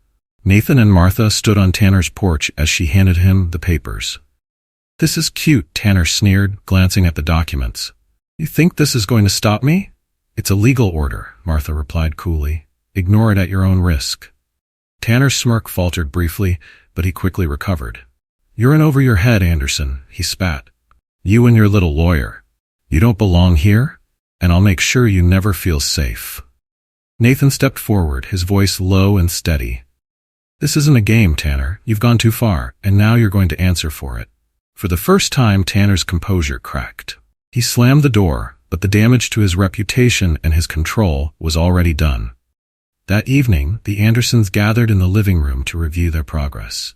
Nathan and Martha stood on Tanner's porch as she handed him the papers. "This is cute," Tanner sneered, glancing at the documents. "You think this is going to stop me?" "It's a legal order," Martha replied coolly. "Ignore it at your own risk." Tanner's smirk faltered briefly, but he quickly recovered. "You're in over your head, Anderson," he spat. "You and your little lawyer. You don't belong here, and I'll make sure you never feel safe." Nathan stepped forward, his voice low and steady. "This isn't a game, Tanner. You've gone too far, and now you're going to answer for it." For the first time, Tanner's composure cracked. He slammed the door, but the damage to his reputation and his control was already done. That evening, the Andersons gathered in the living room to review their progress.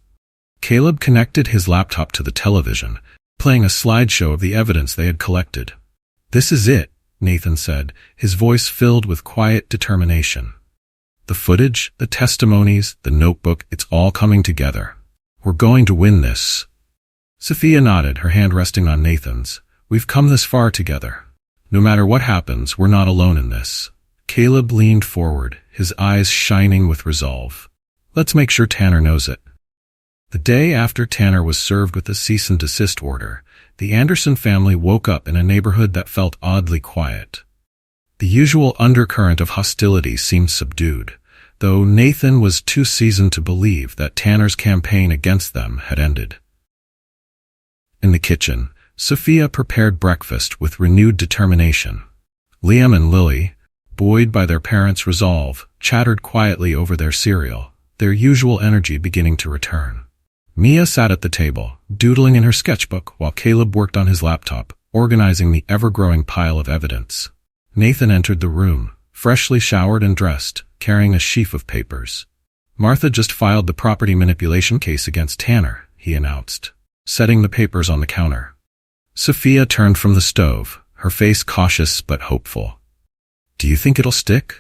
Caleb connected his laptop to the television, playing a slideshow of the evidence they had collected. "This is it," Nathan said, his voice filled with quiet determination. "The footage, the testimonies, the notebook, it's all coming together. We're going to win this." Sophia nodded, her hand resting on Nathan's. "We've come this far together. No matter what happens, we're not alone in this." Caleb leaned forward, his eyes shining with resolve. "Let's make sure Tanner knows it." The day after Tanner was served with a cease and desist order, the Anderson family woke up in a neighborhood that felt oddly quiet. The usual undercurrent of hostility seemed subdued, though Nathan was too seasoned to believe that Tanner's campaign against them had ended. In the kitchen, Sophia prepared breakfast with renewed determination. Liam and Lily, buoyed by their parents' resolve, chattered quietly over their cereal, their usual energy beginning to return. Mia sat at the table, doodling in her sketchbook while Caleb worked on his laptop, organizing the ever-growing pile of evidence. Nathan entered the room, freshly showered and dressed, carrying a sheaf of papers. "Martha just filed the property manipulation case against Tanner," he announced, setting the papers on the counter. Sophia turned from the stove, her face cautious but hopeful. "Do you think it'll stick?"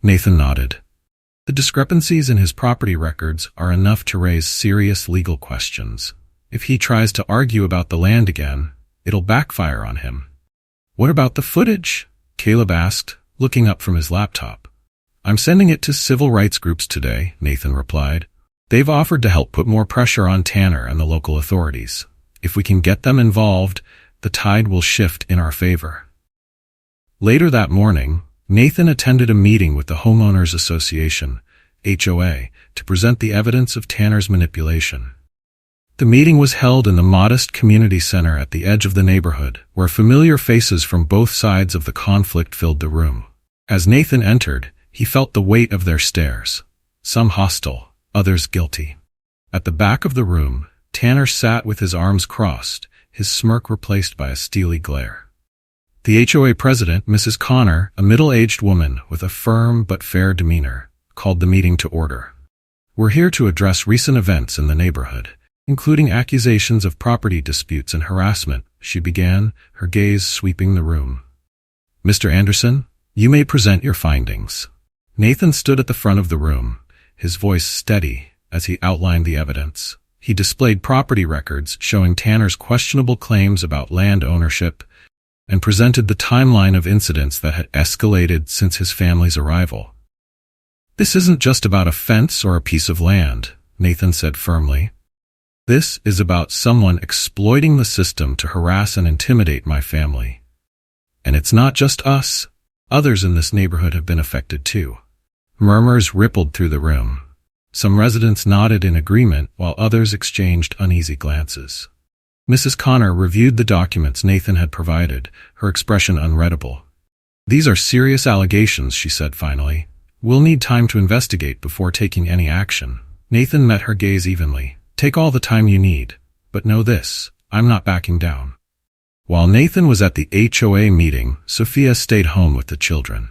Nathan nodded. "The discrepancies in his property records are enough to raise serious legal questions. If he tries to argue about the land again, it'll backfire on him." "What about the footage?" Caleb asked, looking up from his laptop. "I'm sending it to civil rights groups today," Nathan replied. "They've offered to help put more pressure on Tanner and the local authorities. If we can get them involved, the tide will shift in our favor." Later that morning, Nathan attended a meeting with the Homeowners Association, HOA, to present the evidence of Tanner's manipulation. The meeting was held in the modest community center at the edge of the neighborhood, where familiar faces from both sides of the conflict filled the room. As Nathan entered, he felt the weight of their stares, some hostile, others guilty. At the back of the room, Tanner sat with his arms crossed, his smirk replaced by a steely glare. The HOA president, Mrs. Connor, a middle-aged woman with a firm but fair demeanor, called the meeting to order. "We're here to address recent events in the neighborhood, including accusations of property disputes and harassment," she began, her gaze sweeping the room. "Mr. Anderson, you may present your findings." Nathan stood at the front of the room, his voice steady as he outlined the evidence. He displayed property records showing Tanner's questionable claims about land ownership and presented the timeline of incidents that had escalated since his family's arrival. "This isn't just about a fence or a piece of land," Nathan said firmly. This is about someone exploiting the system to harass and intimidate my family. And it's not just us. Others in this neighborhood have been affected too. Murmurs rippled through the room. Some residents nodded in agreement while others exchanged uneasy glances. Mrs. Connor reviewed the documents Nathan had provided, her expression unreadable. "These are serious allegations," she said finally. "We'll need time to investigate before taking any action." Nathan met her gaze evenly. "Take all the time you need, but know this, I'm not backing down." While Nathan was at the HOA meeting, Sophia stayed home with the children.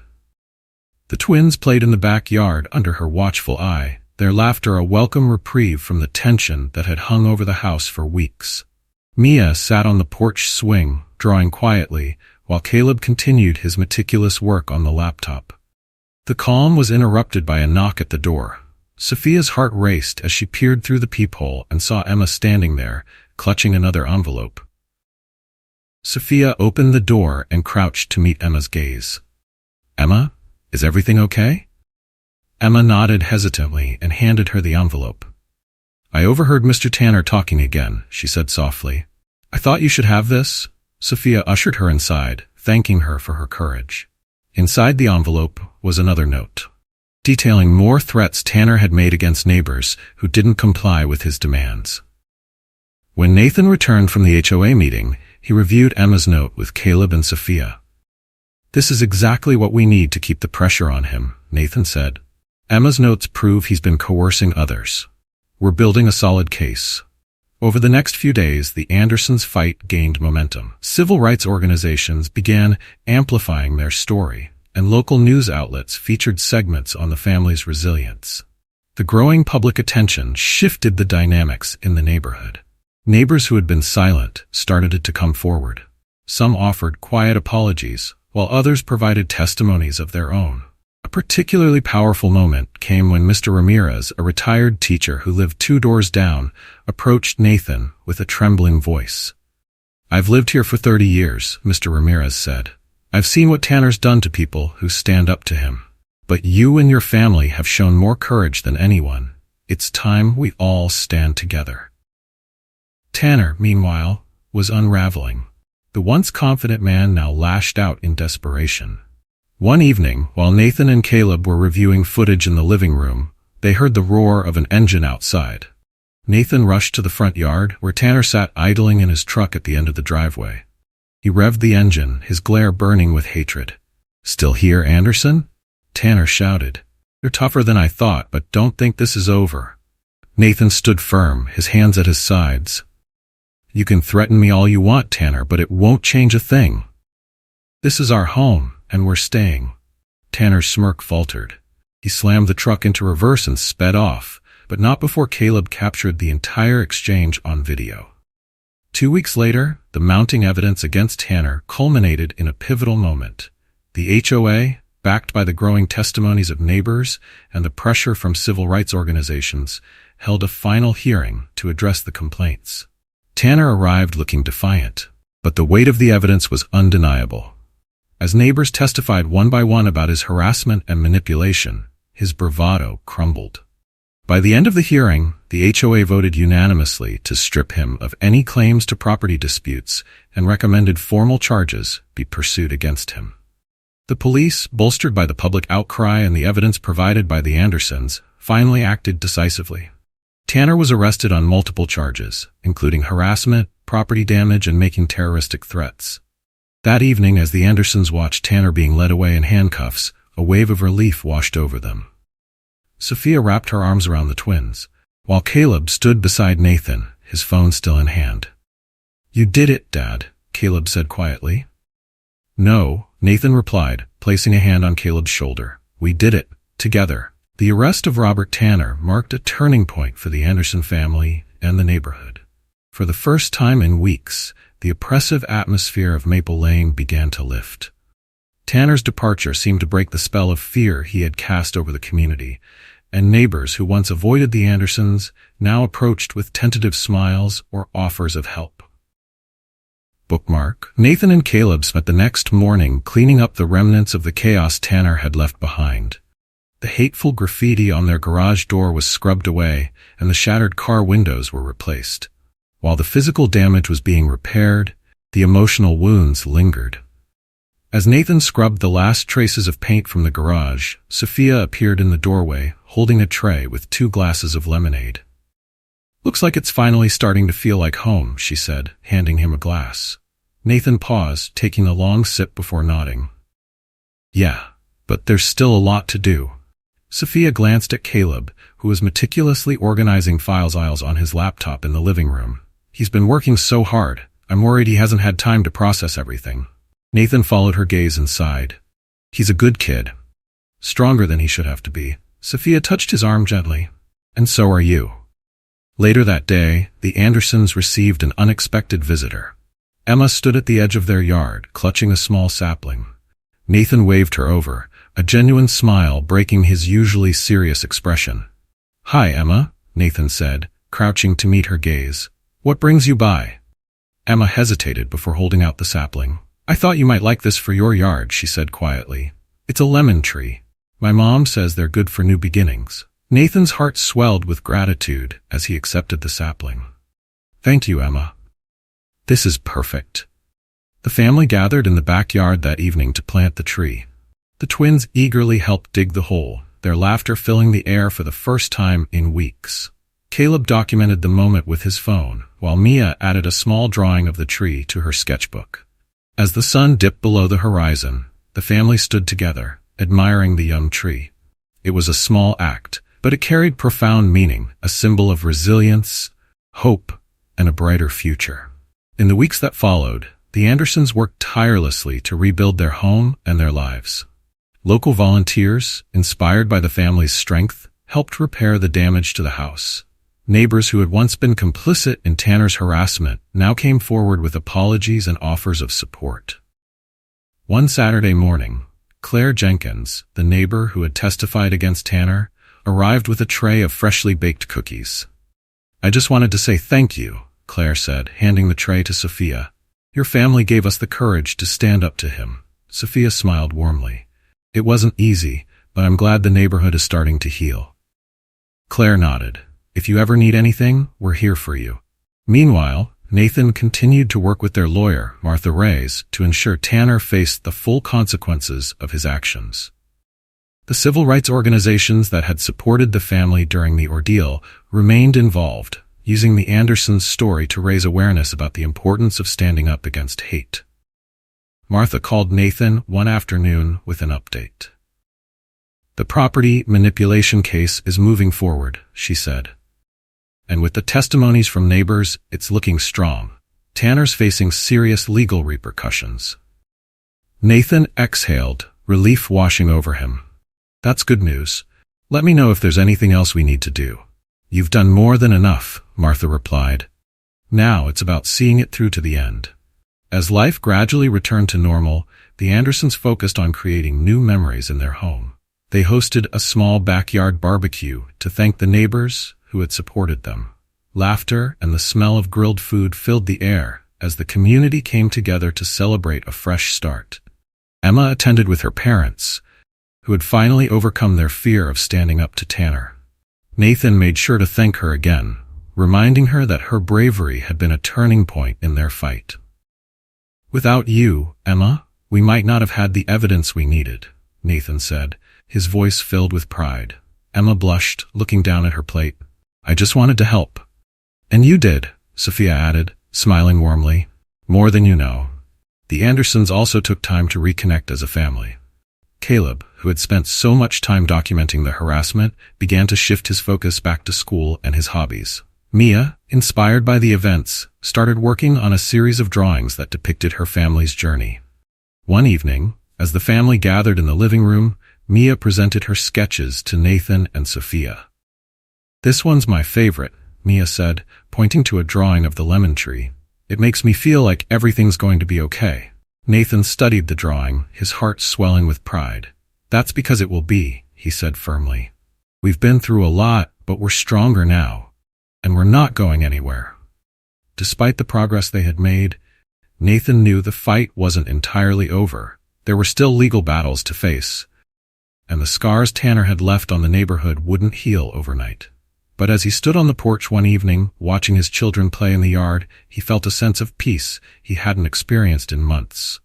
The twins played in the backyard under her watchful eye, their laughter a welcome reprieve from the tension that had hung over the house for weeks. Mia sat on the porch swing, drawing quietly, while Caleb continued his meticulous work on the laptop. The calm was interrupted by a knock at the door. Sophia's heart raced as she peered through the peephole and saw Emma standing there, clutching another envelope. Sophia opened the door and crouched to meet Emma's gaze. "Emma, is everything okay?" Emma nodded hesitantly and handed her the envelope. "I overheard Mr. Tanner talking again," she said softly. "I thought you should have this." Sophia ushered her inside, thanking her for her courage. Inside the envelope was another note, detailing more threats Tanner had made against neighbors who didn't comply with his demands. When Nathan returned from the HOA meeting, he reviewed Emma's note with Caleb and Sophia. "This is exactly what we need to keep the pressure on him," Nathan said. "Emma's notes prove he's been coercing others. We're building a solid case." Over the next few days, the Andersons' fight gained momentum. Civil rights organizations began amplifying their story, and local news outlets featured segments on the family's resilience. The growing public attention shifted the dynamics in the neighborhood. Neighbors who had been silent started to come forward. Some offered quiet apologies, while others provided testimonies of their own. A particularly powerful moment came when Mr. Ramirez, a retired teacher who lived 2 doors down, approached Nathan with a trembling voice. "I've lived here for 30 years, Mr. Ramirez said. I've seen what Tanner's done to people who stand up to him. But you and your family have shown more courage than anyone. It's time we all stand together." Tanner, meanwhile, was unraveling. The once confident man now lashed out in desperation. One evening, while Nathan and Caleb were reviewing footage in the living room, they heard the roar of an engine outside. Nathan rushed to the front yard, where Tanner sat idling in his truck at the end of the driveway. He revved the engine, his glare burning with hatred. "Still here, Anderson?" Tanner shouted. "You're tougher than I thought, but don't think this is over." Nathan stood firm, his hands at his sides. "You can threaten me all you want, Tanner, but it won't change a thing. This is our home, and we're staying." Tanner's smirk faltered. He slammed the truck into reverse and sped off, but not before Caleb captured the entire exchange on video. 2 weeks later, the mounting evidence against Tanner culminated in a pivotal moment. The HOA, backed by the growing testimonies of neighbors and the pressure from civil rights organizations, held a final hearing to address the complaints. Tanner arrived looking defiant, but the weight of the evidence was undeniable. As neighbors testified one by one about his harassment and manipulation, his bravado crumbled. By the end of the hearing, the HOA voted unanimously to strip him of any claims to property disputes and recommended formal charges be pursued against him. The police, bolstered by the public outcry and the evidence provided by the Andersons, finally acted decisively. Tanner was arrested on multiple charges, including harassment, property damage, and making terroristic threats. That evening, as the Andersons watched Tanner being led away in handcuffs, a wave of relief washed over them. Sophia wrapped her arms around the twins, while Caleb stood beside Nathan, his phone still in hand. "You did it, Dad," Caleb said quietly. "No," Nathan replied, placing a hand on Caleb's shoulder. "We did it, together." The arrest of Robert Tanner marked a turning point for the Anderson family and the neighborhood. For the first time in weeks, the oppressive atmosphere of Maple Lane began to lift. Tanner's departure seemed to break the spell of fear he had cast over the community, and neighbors who once avoided the Andersons now approached with tentative smiles or offers of help. Bookmark. Nathan and Caleb spent the next morning cleaning up the remnants of the chaos Tanner had left behind. The hateful graffiti on their garage door was scrubbed away, and the shattered car windows were replaced. While the physical damage was being repaired, the emotional wounds lingered. As Nathan scrubbed the last traces of paint from the garage, Sophia appeared in the doorway, holding a tray with 2 glasses of lemonade. "Looks like it's finally starting to feel like home," she said, handing him a glass. Nathan paused, taking a long sip before nodding. "Yeah, but there's still a lot to do." Sophia glanced at Caleb, who was meticulously organizing files on his laptop in the living room. "He's been working so hard. I'm worried he hasn't had time to process everything." Nathan followed her gaze and sighed. "He's a good kid. Stronger than he should have to be." Sophia touched his arm gently. "And so are you." Later that day, the Andersons received an unexpected visitor. Emma stood at the edge of their yard, clutching a small sapling. Nathan waved her over, a genuine smile breaking his usually serious expression. "Hi, Emma," Nathan said, crouching to meet her gaze. "What brings you by?" Emma hesitated before holding out the sapling. "I thought you might like this for your yard," she said quietly. "It's a lemon tree. My mom says they're good for new beginnings." Nathan's heart swelled with gratitude as he accepted the sapling. "Thank you, Emma. This is perfect." The family gathered in the backyard that evening to plant the tree. The twins eagerly helped dig the hole, their laughter filling the air for the first time in weeks. Caleb documented the moment with his phone, while Mia added a small drawing of the tree to her sketchbook. As the sun dipped below the horizon, the family stood together, admiring the young tree. It was a small act, but it carried profound meaning, a symbol of resilience, hope, and a brighter future. In the weeks that followed, the Andersons worked tirelessly to rebuild their home and their lives. Local volunteers, inspired by the family's strength, helped repair the damage to the house. Neighbors who had once been complicit in Tanner's harassment now came forward with apologies and offers of support. One Saturday morning, Claire Jenkins, the neighbor who had testified against Tanner, arrived with a tray of freshly baked cookies. "I just wanted to say thank you," Claire said, handing the tray to Sophia. "Your family gave us the courage to stand up to him." Sophia smiled warmly. "It wasn't easy, but I'm glad the neighborhood is starting to heal." Claire nodded. "If you ever need anything, we're here for you." Meanwhile, Nathan continued to work with their lawyer, Martha Reyes, to ensure Tanner faced the full consequences of his actions. The civil rights organizations that had supported the family during the ordeal remained involved, using the Andersons' story to raise awareness about the importance of standing up against hate. Martha called Nathan one afternoon with an update. "The property manipulation case is moving forward," she said. "And with the testimonies from neighbors, it's looking strong. Tanner's facing serious legal repercussions." Nathan exhaled, relief washing over him. "That's good news. Let me know if there's anything else we need to do." "You've done more than enough," Martha replied. "Now it's about seeing it through to the end." As life gradually returned to normal, the Andersons focused on creating new memories in their home. They hosted a small backyard barbecue to thank the neighbors who had supported them. Laughter and the smell of grilled food filled the air as the community came together to celebrate a fresh start. Emma attended with her parents, who had finally overcome their fear of standing up to Tanner. Nathan made sure to thank her again, reminding her that her bravery had been a turning point in their fight. "Without you, Emma, we might not have had the evidence we needed," Nathan said, his voice filled with pride. Emma blushed, looking down at her plate. "I just wanted to help." "And you did," Sophia added, smiling warmly. "More than you know." The Andersons also took time to reconnect as a family. Caleb, who had spent so much time documenting the harassment, began to shift his focus back to school and his hobbies. Mia, inspired by the events, started working on a series of drawings that depicted her family's journey. One evening, as the family gathered in the living room, Mia presented her sketches to Nathan and Sophia. "This one's my favorite," Mia said, pointing to a drawing of the lemon tree. "It makes me feel like everything's going to be okay." Nathan studied the drawing, his heart swelling with pride. "That's because it will be," he said firmly. "We've been through a lot, but we're stronger now. And we're not going anywhere." Despite the progress they had made, Nathan knew the fight wasn't entirely over. There were still legal battles to face. and the scars Tanner had left on the neighborhood wouldn't heal overnight. But as he stood on the porch one evening, watching his children play in the yard, he felt a sense of peace he hadn't experienced in months.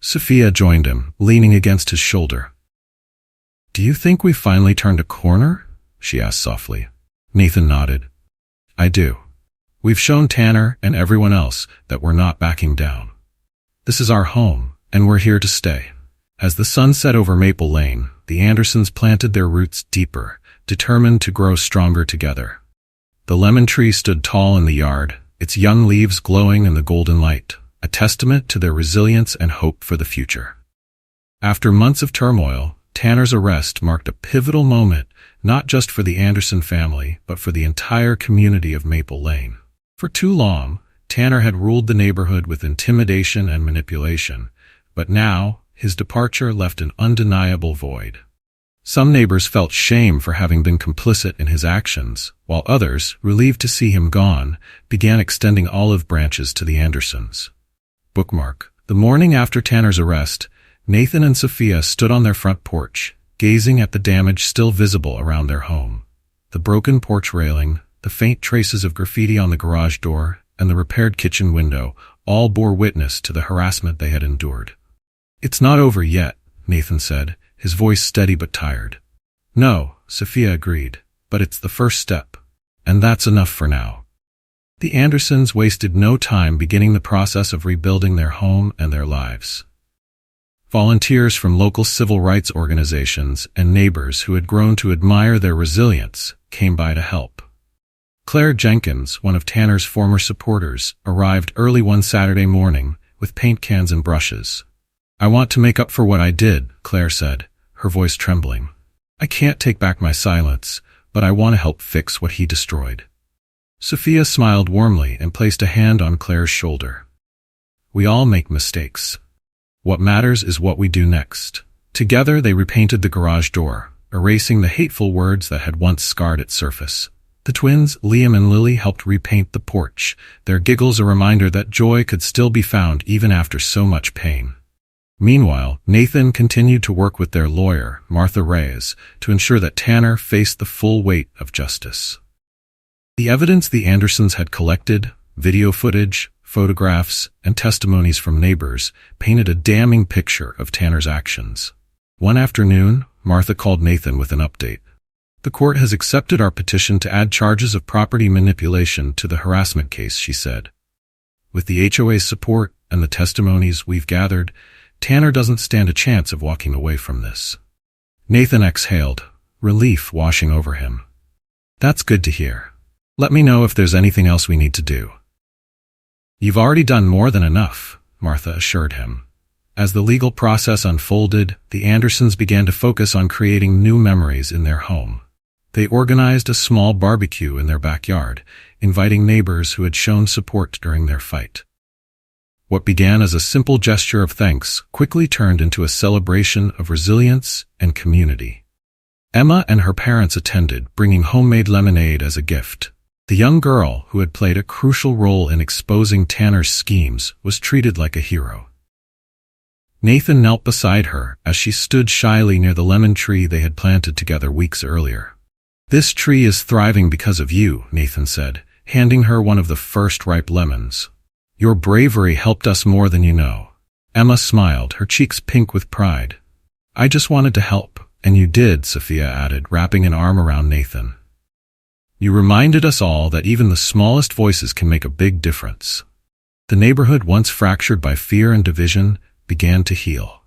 Sophia joined him, leaning against his shoulder. "Do you think we've finally turned a corner?" she asked softly. Nathan nodded. "I do. We've shown Tanner and everyone else that we're not backing down. This is our home, and we're here to stay." As the sun set over Maple Lane, the Andersons planted their roots deeper, determined to grow stronger together. The lemon tree stood tall in the yard, its young leaves glowing in the golden light, a testament to their resilience and hope for the future. After months of turmoil, Tanner's arrest marked a pivotal moment, not just for the Anderson family, but for the entire community of Maple Lane. For too long, Tanner had ruled the neighborhood with intimidation and manipulation, but now his departure left an undeniable void. Some neighbors felt shame for having been complicit in his actions, while others, relieved to see him gone, began extending olive branches to the Andersons. Bookmark. The morning after Tanner's arrest, Nathan and Sophia stood on their front porch, gazing at the damage still visible around their home. The broken porch railing, the faint traces of graffiti on the garage door, and the repaired kitchen window all bore witness to the harassment they had endured. "It's not over yet," Nathan said, his voice steady but tired. "No," Sophia agreed, "but it's the first step. And that's enough for now." The Andersons wasted no time beginning the process of rebuilding their home and their lives. Volunteers from local civil rights organizations and neighbors who had grown to admire their resilience came by to help. Claire Jenkins, one of Tanner's former supporters, arrived early one Saturday morning with paint cans and brushes. "I want to make up for what I did," Claire said, her voice trembling. "I can't take back my silence, but I want to help fix what he destroyed." Sophia smiled warmly and placed a hand on Claire's shoulder. "We all make mistakes. What matters is what we do next." Together they repainted the garage door, erasing the hateful words that had once scarred its surface. The twins, Liam and Lily, helped repaint the porch, their giggles a reminder that joy could still be found even after so much pain. Meanwhile, Nathan continued to work with their lawyer, Martha Reyes, to ensure that Tanner faced the full weight of justice. The evidence the Andersons had collected, video footage, photographs, and testimonies from neighbors, painted a damning picture of Tanner's actions. One afternoon, Martha called Nathan with an update. "The court has accepted our petition to add charges of property manipulation to the harassment case," she said. "With the HOA's support and the testimonies we've gathered, Tanner doesn't stand a chance of walking away from this." Nathan exhaled, relief washing over him. "That's good to hear. Let me know if there's anything else we need to do." "You've already done more than enough," Martha assured him. As the legal process unfolded, the Andersons began to focus on creating new memories in their home. They organized a small barbecue in their backyard, inviting neighbors who had shown support during their fight. What began as a simple gesture of thanks quickly turned into a celebration of resilience and community. Emma and her parents attended, bringing homemade lemonade as a gift. The young girl, who had played a crucial role in exposing Tanner's schemes, was treated like a hero. Nathan knelt beside her as she stood shyly near the lemon tree they had planted together weeks earlier. "This tree is thriving because of you," Nathan said, handing her one of the first ripe lemons. "Your bravery helped us more than you know." Emma smiled, her cheeks pink with pride. "I just wanted to help, and you did," Sophia added, wrapping an arm around Nathan. "You reminded us all that even the smallest voices can make a big difference." The neighborhood, once fractured by fear and division, began to heal.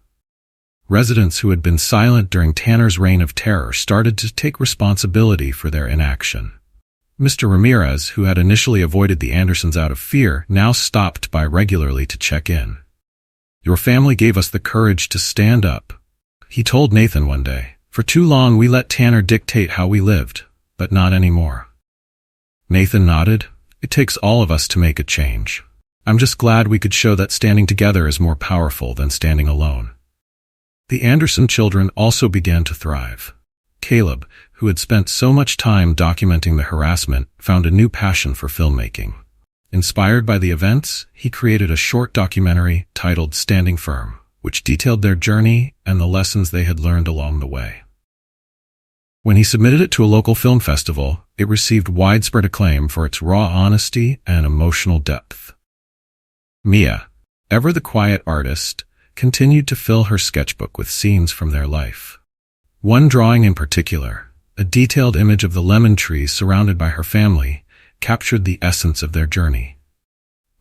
Residents who had been silent during Tanner's reign of terror started to take responsibility for their inaction. Mr. Ramirez, who had initially avoided the Andersons out of fear, now stopped by regularly to check in. "Your family gave us the courage to stand up," he told Nathan one day. "For too long we let Tanner dictate how we lived, but not anymore." Nathan nodded. "It takes all of us to make a change. I'm just glad we could show that standing together is more powerful than standing alone." The Anderson children also began to thrive. Caleb, who had spent so much time documenting the harassment, found a new passion for filmmaking. Inspired by the events, he created a short documentary titled Standing Firm, which detailed their journey and the lessons they had learned along the way. When he submitted it to a local film festival, it received widespread acclaim for its raw honesty and emotional depth. Mia, ever the quiet artist, continued to fill her sketchbook with scenes from their life. One drawing in particular, a detailed image of the lemon trees surrounded by her family, captured the essence of their journey.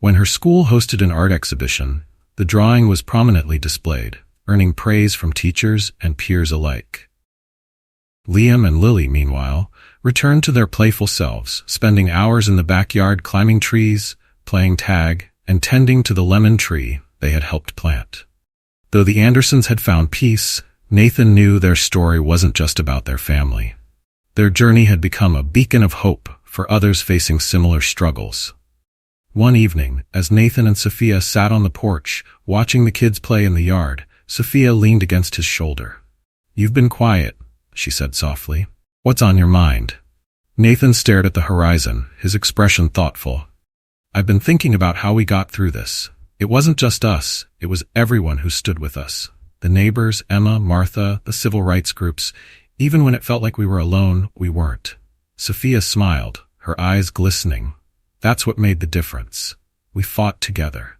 When her school hosted an art exhibition, the drawing was prominently displayed, earning praise from teachers and peers alike. Liam and Lily, meanwhile, returned to their playful selves, spending hours in the backyard climbing trees, playing tag, and tending to the lemon tree they had helped plant. Though the Andersons had found peace, Nathan knew their story wasn't just about their family. Their journey had become a beacon of hope for others facing similar struggles. One evening, as Nathan and Sophia sat on the porch, watching the kids play in the yard, Sophia leaned against his shoulder. "You've been quiet," she said softly. "What's on your mind?" Nathan stared at the horizon, his expression thoughtful. "I've been thinking about how we got through this. It wasn't just us, it was everyone who stood with us. The neighbors, Emma, Martha, the civil rights groups. Even when it felt like we were alone, we weren't." Sophia smiled, her eyes glistening. "That's what made the difference. We fought together."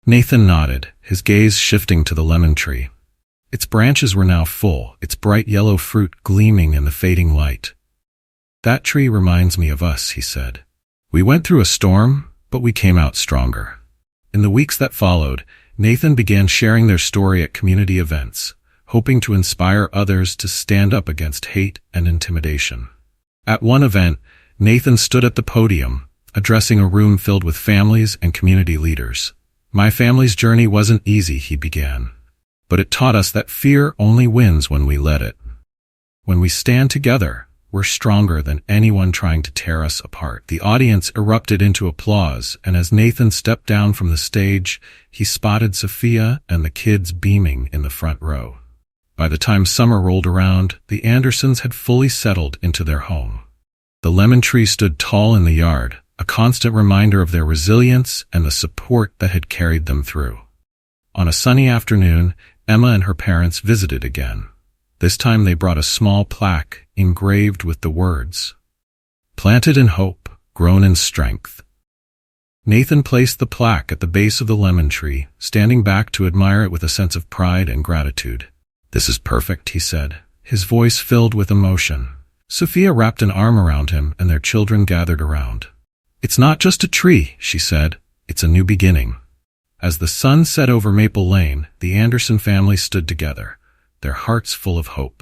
Nathan nodded, his gaze shifting to the lemon tree. Its branches were now full, its bright yellow fruit gleaming in the fading light. "That tree reminds me of us," he said. "We went through a storm, but we came out stronger." In the weeks that followed, Nathan began sharing their story at community events, hoping to inspire others to stand up against hate and intimidation. At one event, Nathan stood at the podium, addressing a room filled with families and community leaders. "My family's journey wasn't easy," he began, "but it taught us that fear only wins when we let it. When we stand together, we're stronger than anyone trying to tear us apart." The audience erupted into applause, and as Nathan stepped down from the stage, he spotted Sophia and the kids beaming in the front row. By the time summer rolled around, the Andersons had fully settled into their home. The lemon tree stood tall in the yard, a constant reminder of their resilience and the support that had carried them through. On a sunny afternoon, Emma and her parents visited again. This time they brought a small plaque engraved with the words, "Planted in hope, grown in strength." Nathan placed the plaque at the base of the lemon tree, standing back to admire it with a sense of pride and gratitude. "This is perfect," he said, his voice filled with emotion. Sophia wrapped an arm around him, and their children gathered around. "It's not just a tree," she said. "It's a new beginning." As the sun set over Maple Lane, the Anderson family stood together, their hearts full of hope.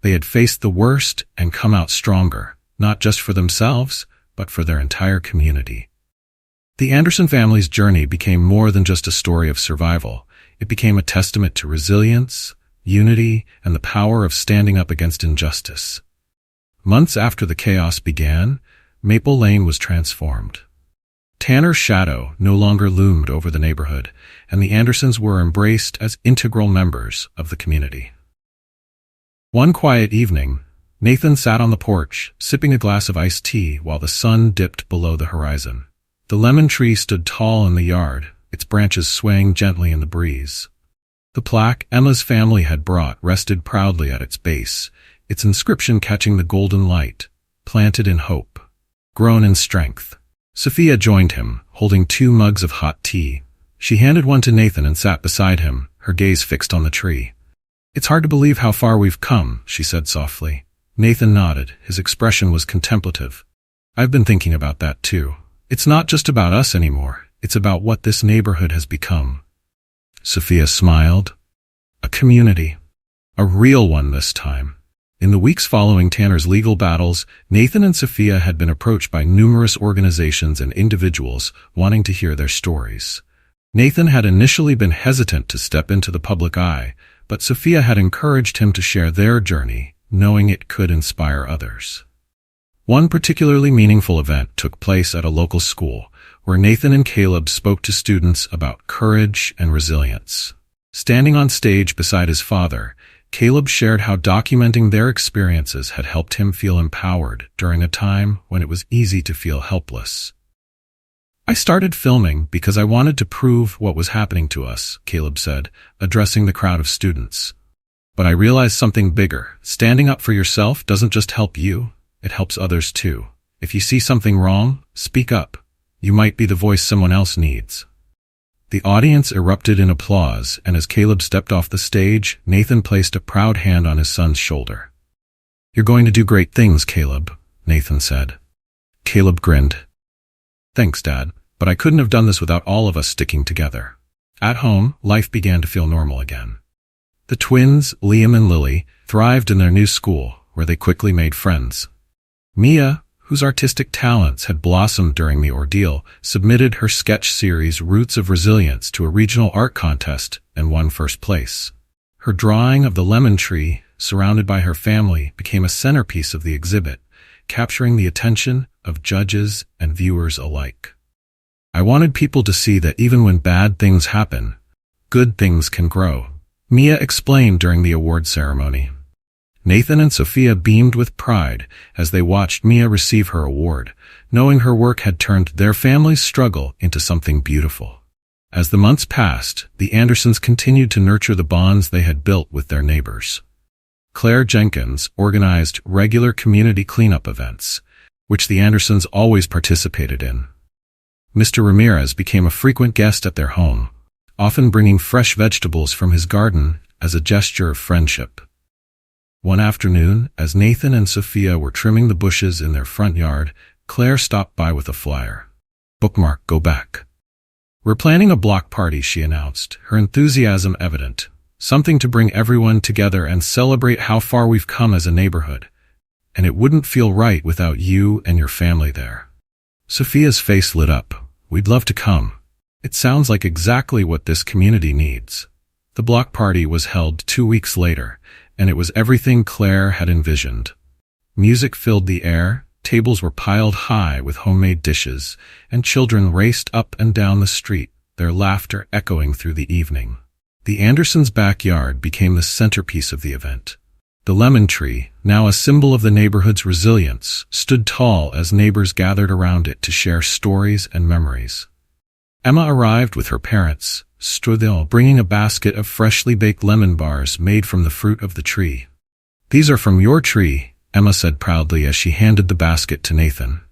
They had faced the worst and come out stronger, not just for themselves, but for their entire community. The Anderson family's journey became more than just a story of survival. It became a testament to resilience, unity, and the power of standing up against injustice. Months after the chaos began, Maple Lane was transformed. Tanner's shadow no longer loomed over the neighborhood, and the Andersons were embraced as integral members of the community. One quiet evening, Nathan sat on the porch, sipping a glass of iced tea while the sun dipped below the horizon. The lemon tree stood tall in the yard, its branches swaying gently in the breeze. The plaque Emma's family had brought rested proudly at its base, its inscription catching the golden light, "Planted in hope, grown in strength." Sophia joined him, holding 2 mugs of hot tea. She handed one to Nathan and sat beside him, her gaze fixed on the tree. "It's hard to believe how far we've come," she said softly. Nathan nodded, his expression was contemplative. "I've been thinking about that too. It's not just about us anymore, it's about what this neighborhood has become." Sophia smiled. "A community. A real one this time." In the weeks following Tanner's legal battles, Nathan and Sophia had been approached by numerous organizations and individuals wanting to hear their stories. Nathan had initially been hesitant to step into the public eye, but Sophia had encouraged him to share their journey, knowing it could inspire others. One particularly meaningful event took place at a local school, where Nathan and Caleb spoke to students about courage and resilience. Standing on stage beside his father, Caleb shared how documenting their experiences had helped him feel empowered during a time when it was easy to feel helpless. "I started filming because I wanted to prove what was happening to us," Caleb said, addressing the crowd of students. But I realized something bigger. Standing up for yourself doesn't just help you, it helps others too. If you see something wrong, speak up. You might be the voice someone else needs. The audience erupted in applause, and as Caleb stepped off the stage, Nathan placed a proud hand on his son's shoulder. "You're going to do great things, Caleb," Nathan said. Caleb grinned. "Thanks, Dad, but I couldn't have done this without all of us sticking together." At home, life began to feel normal again. The twins, Liam and Lily, thrived in their new school, where they quickly made friends. Mia, whose artistic talents had blossomed during the ordeal, submitted her sketch series Roots of Resilience to a regional art contest and won first place. Her drawing of the lemon tree, surrounded by her family, became a centerpiece of the exhibit, capturing the attention of judges and viewers alike. I wanted people to see that even when bad things happen, good things can grow, Mia explained during the award ceremony. Nathan and Sophia beamed with pride as they watched Mia receive her award, knowing her work had turned their family's struggle into something beautiful. As the months passed, the Andersons continued to nurture the bonds they had built with their neighbors. Claire Jenkins organized regular community cleanup events, which the Andersons always participated in. Mr. Ramirez became a frequent guest at their home, often bringing fresh vegetables from his garden as a gesture of friendship. One afternoon, as Nathan and Sophia were trimming the bushes in their front yard, Claire stopped by with a flyer. "Bookmark, go back." "We're planning a block party," she announced, her enthusiasm evident. "Something to bring everyone together and celebrate how far we've come as a neighborhood. And it wouldn't feel right without you and your family there." Sophia's face lit up. "We'd love to come. It sounds like exactly what this community needs." The block party was held 2 weeks later, and it was everything Claire had envisioned. Music filled the air, tables were piled high with homemade dishes, and children raced up and down the street, their laughter echoing through the evening. The Andersons' backyard became the centerpiece of the event. The lemon tree, now a symbol of the neighborhood's resilience, stood tall as neighbors gathered around it to share stories and memories. Emma arrived with her parents, Strudel bringing a basket of freshly baked lemon bars made from the fruit of the tree. "These are from your tree," Emma said proudly as she handed the basket to Nathan.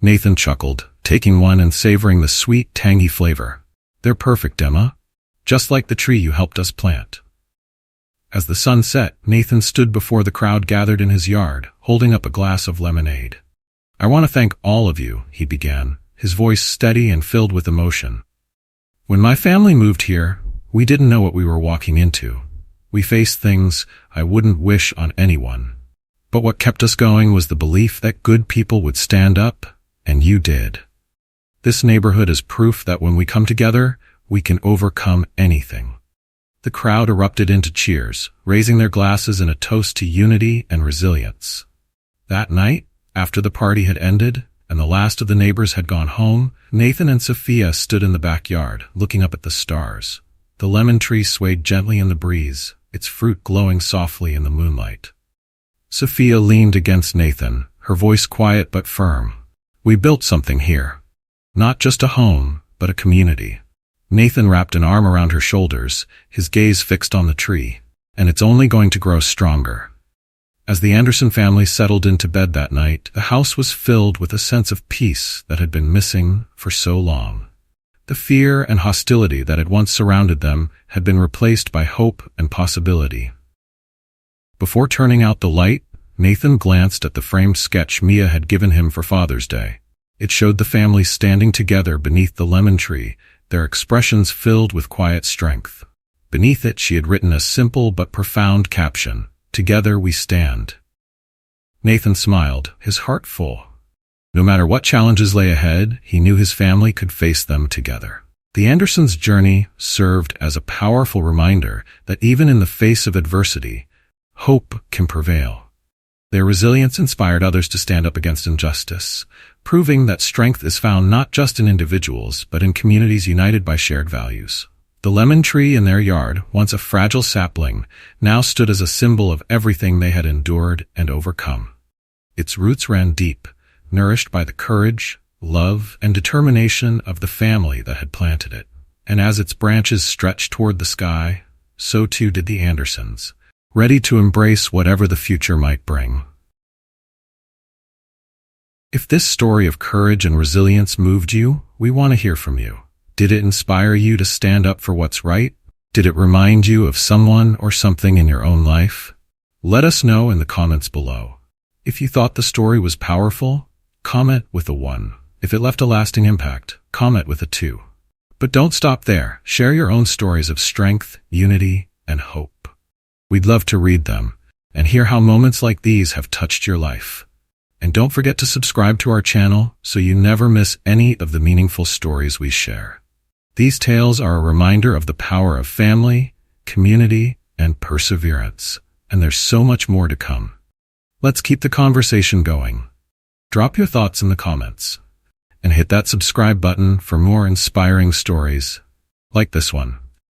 Nathan chuckled, taking one and savoring the sweet, tangy flavor. "They're perfect, Emma. Just like the tree you helped us plant." As the sun set, Nathan stood before the crowd gathered in his yard, holding up a glass of lemonade. "I want to thank all of you," he began, his voice steady and filled with emotion. "When my family moved here, we didn't know what we were walking into. We faced things I wouldn't wish on anyone. But what kept us going was the belief that good people would stand up, and you did. This neighborhood is proof that when we come together, we can overcome anything." The crowd erupted into cheers, raising their glasses in a toast to unity and resilience. That night, after the party had ended, and the last of the neighbors had gone home, Nathan and Sophia stood in the backyard, looking up at the stars. The lemon tree swayed gently in the breeze, its fruit glowing softly in the moonlight. Sophia leaned against Nathan, her voice quiet but firm. "We built something here. Not just a home, but a community." Nathan wrapped an arm around her shoulders, his gaze fixed on the tree. "And it's only going to grow stronger." As the Anderson family settled into bed that night, the house was filled with a sense of peace that had been missing for so long. The fear and hostility that had once surrounded them had been replaced by hope and possibility. Before turning out the light, Nathan glanced at the framed sketch Mia had given him for Father's Day. It showed the family standing together beneath the lemon tree, their expressions filled with quiet strength. Beneath it, she had written a simple but profound caption, "Together we stand." Nathan smiled, his heart full. No matter what challenges lay ahead, he knew his family could face them together. The Andersons' journey served as a powerful reminder that even in the face of adversity, hope can prevail. Their resilience inspired others to stand up against injustice, proving that strength is found not just in individuals, but in communities united by shared values. The lemon tree in their yard, once a fragile sapling, now stood as a symbol of everything they had endured and overcome. Its roots ran deep, nourished by the courage, love, and determination of the family that had planted it. And as its branches stretched toward the sky, so too did the Andersons, ready to embrace whatever the future might bring. If this story of courage and resilience moved you, we want to hear from you. Did it inspire you to stand up for what's right? Did it remind you of someone or something in your own life? Let us know in the comments below. If you thought the story was powerful, comment with a 1. If it left a lasting impact, comment with a 2. But don't stop there. Share your own stories of strength, unity, and hope. We'd love to read them and hear how moments like these have touched your life. And don't forget to subscribe to our channel so you never miss any of the meaningful stories we share. These tales are a reminder of the power of family, community, and perseverance. And there's so much more to come. Let's keep the conversation going. Drop your thoughts in the comments and hit that subscribe button for more inspiring stories like this one.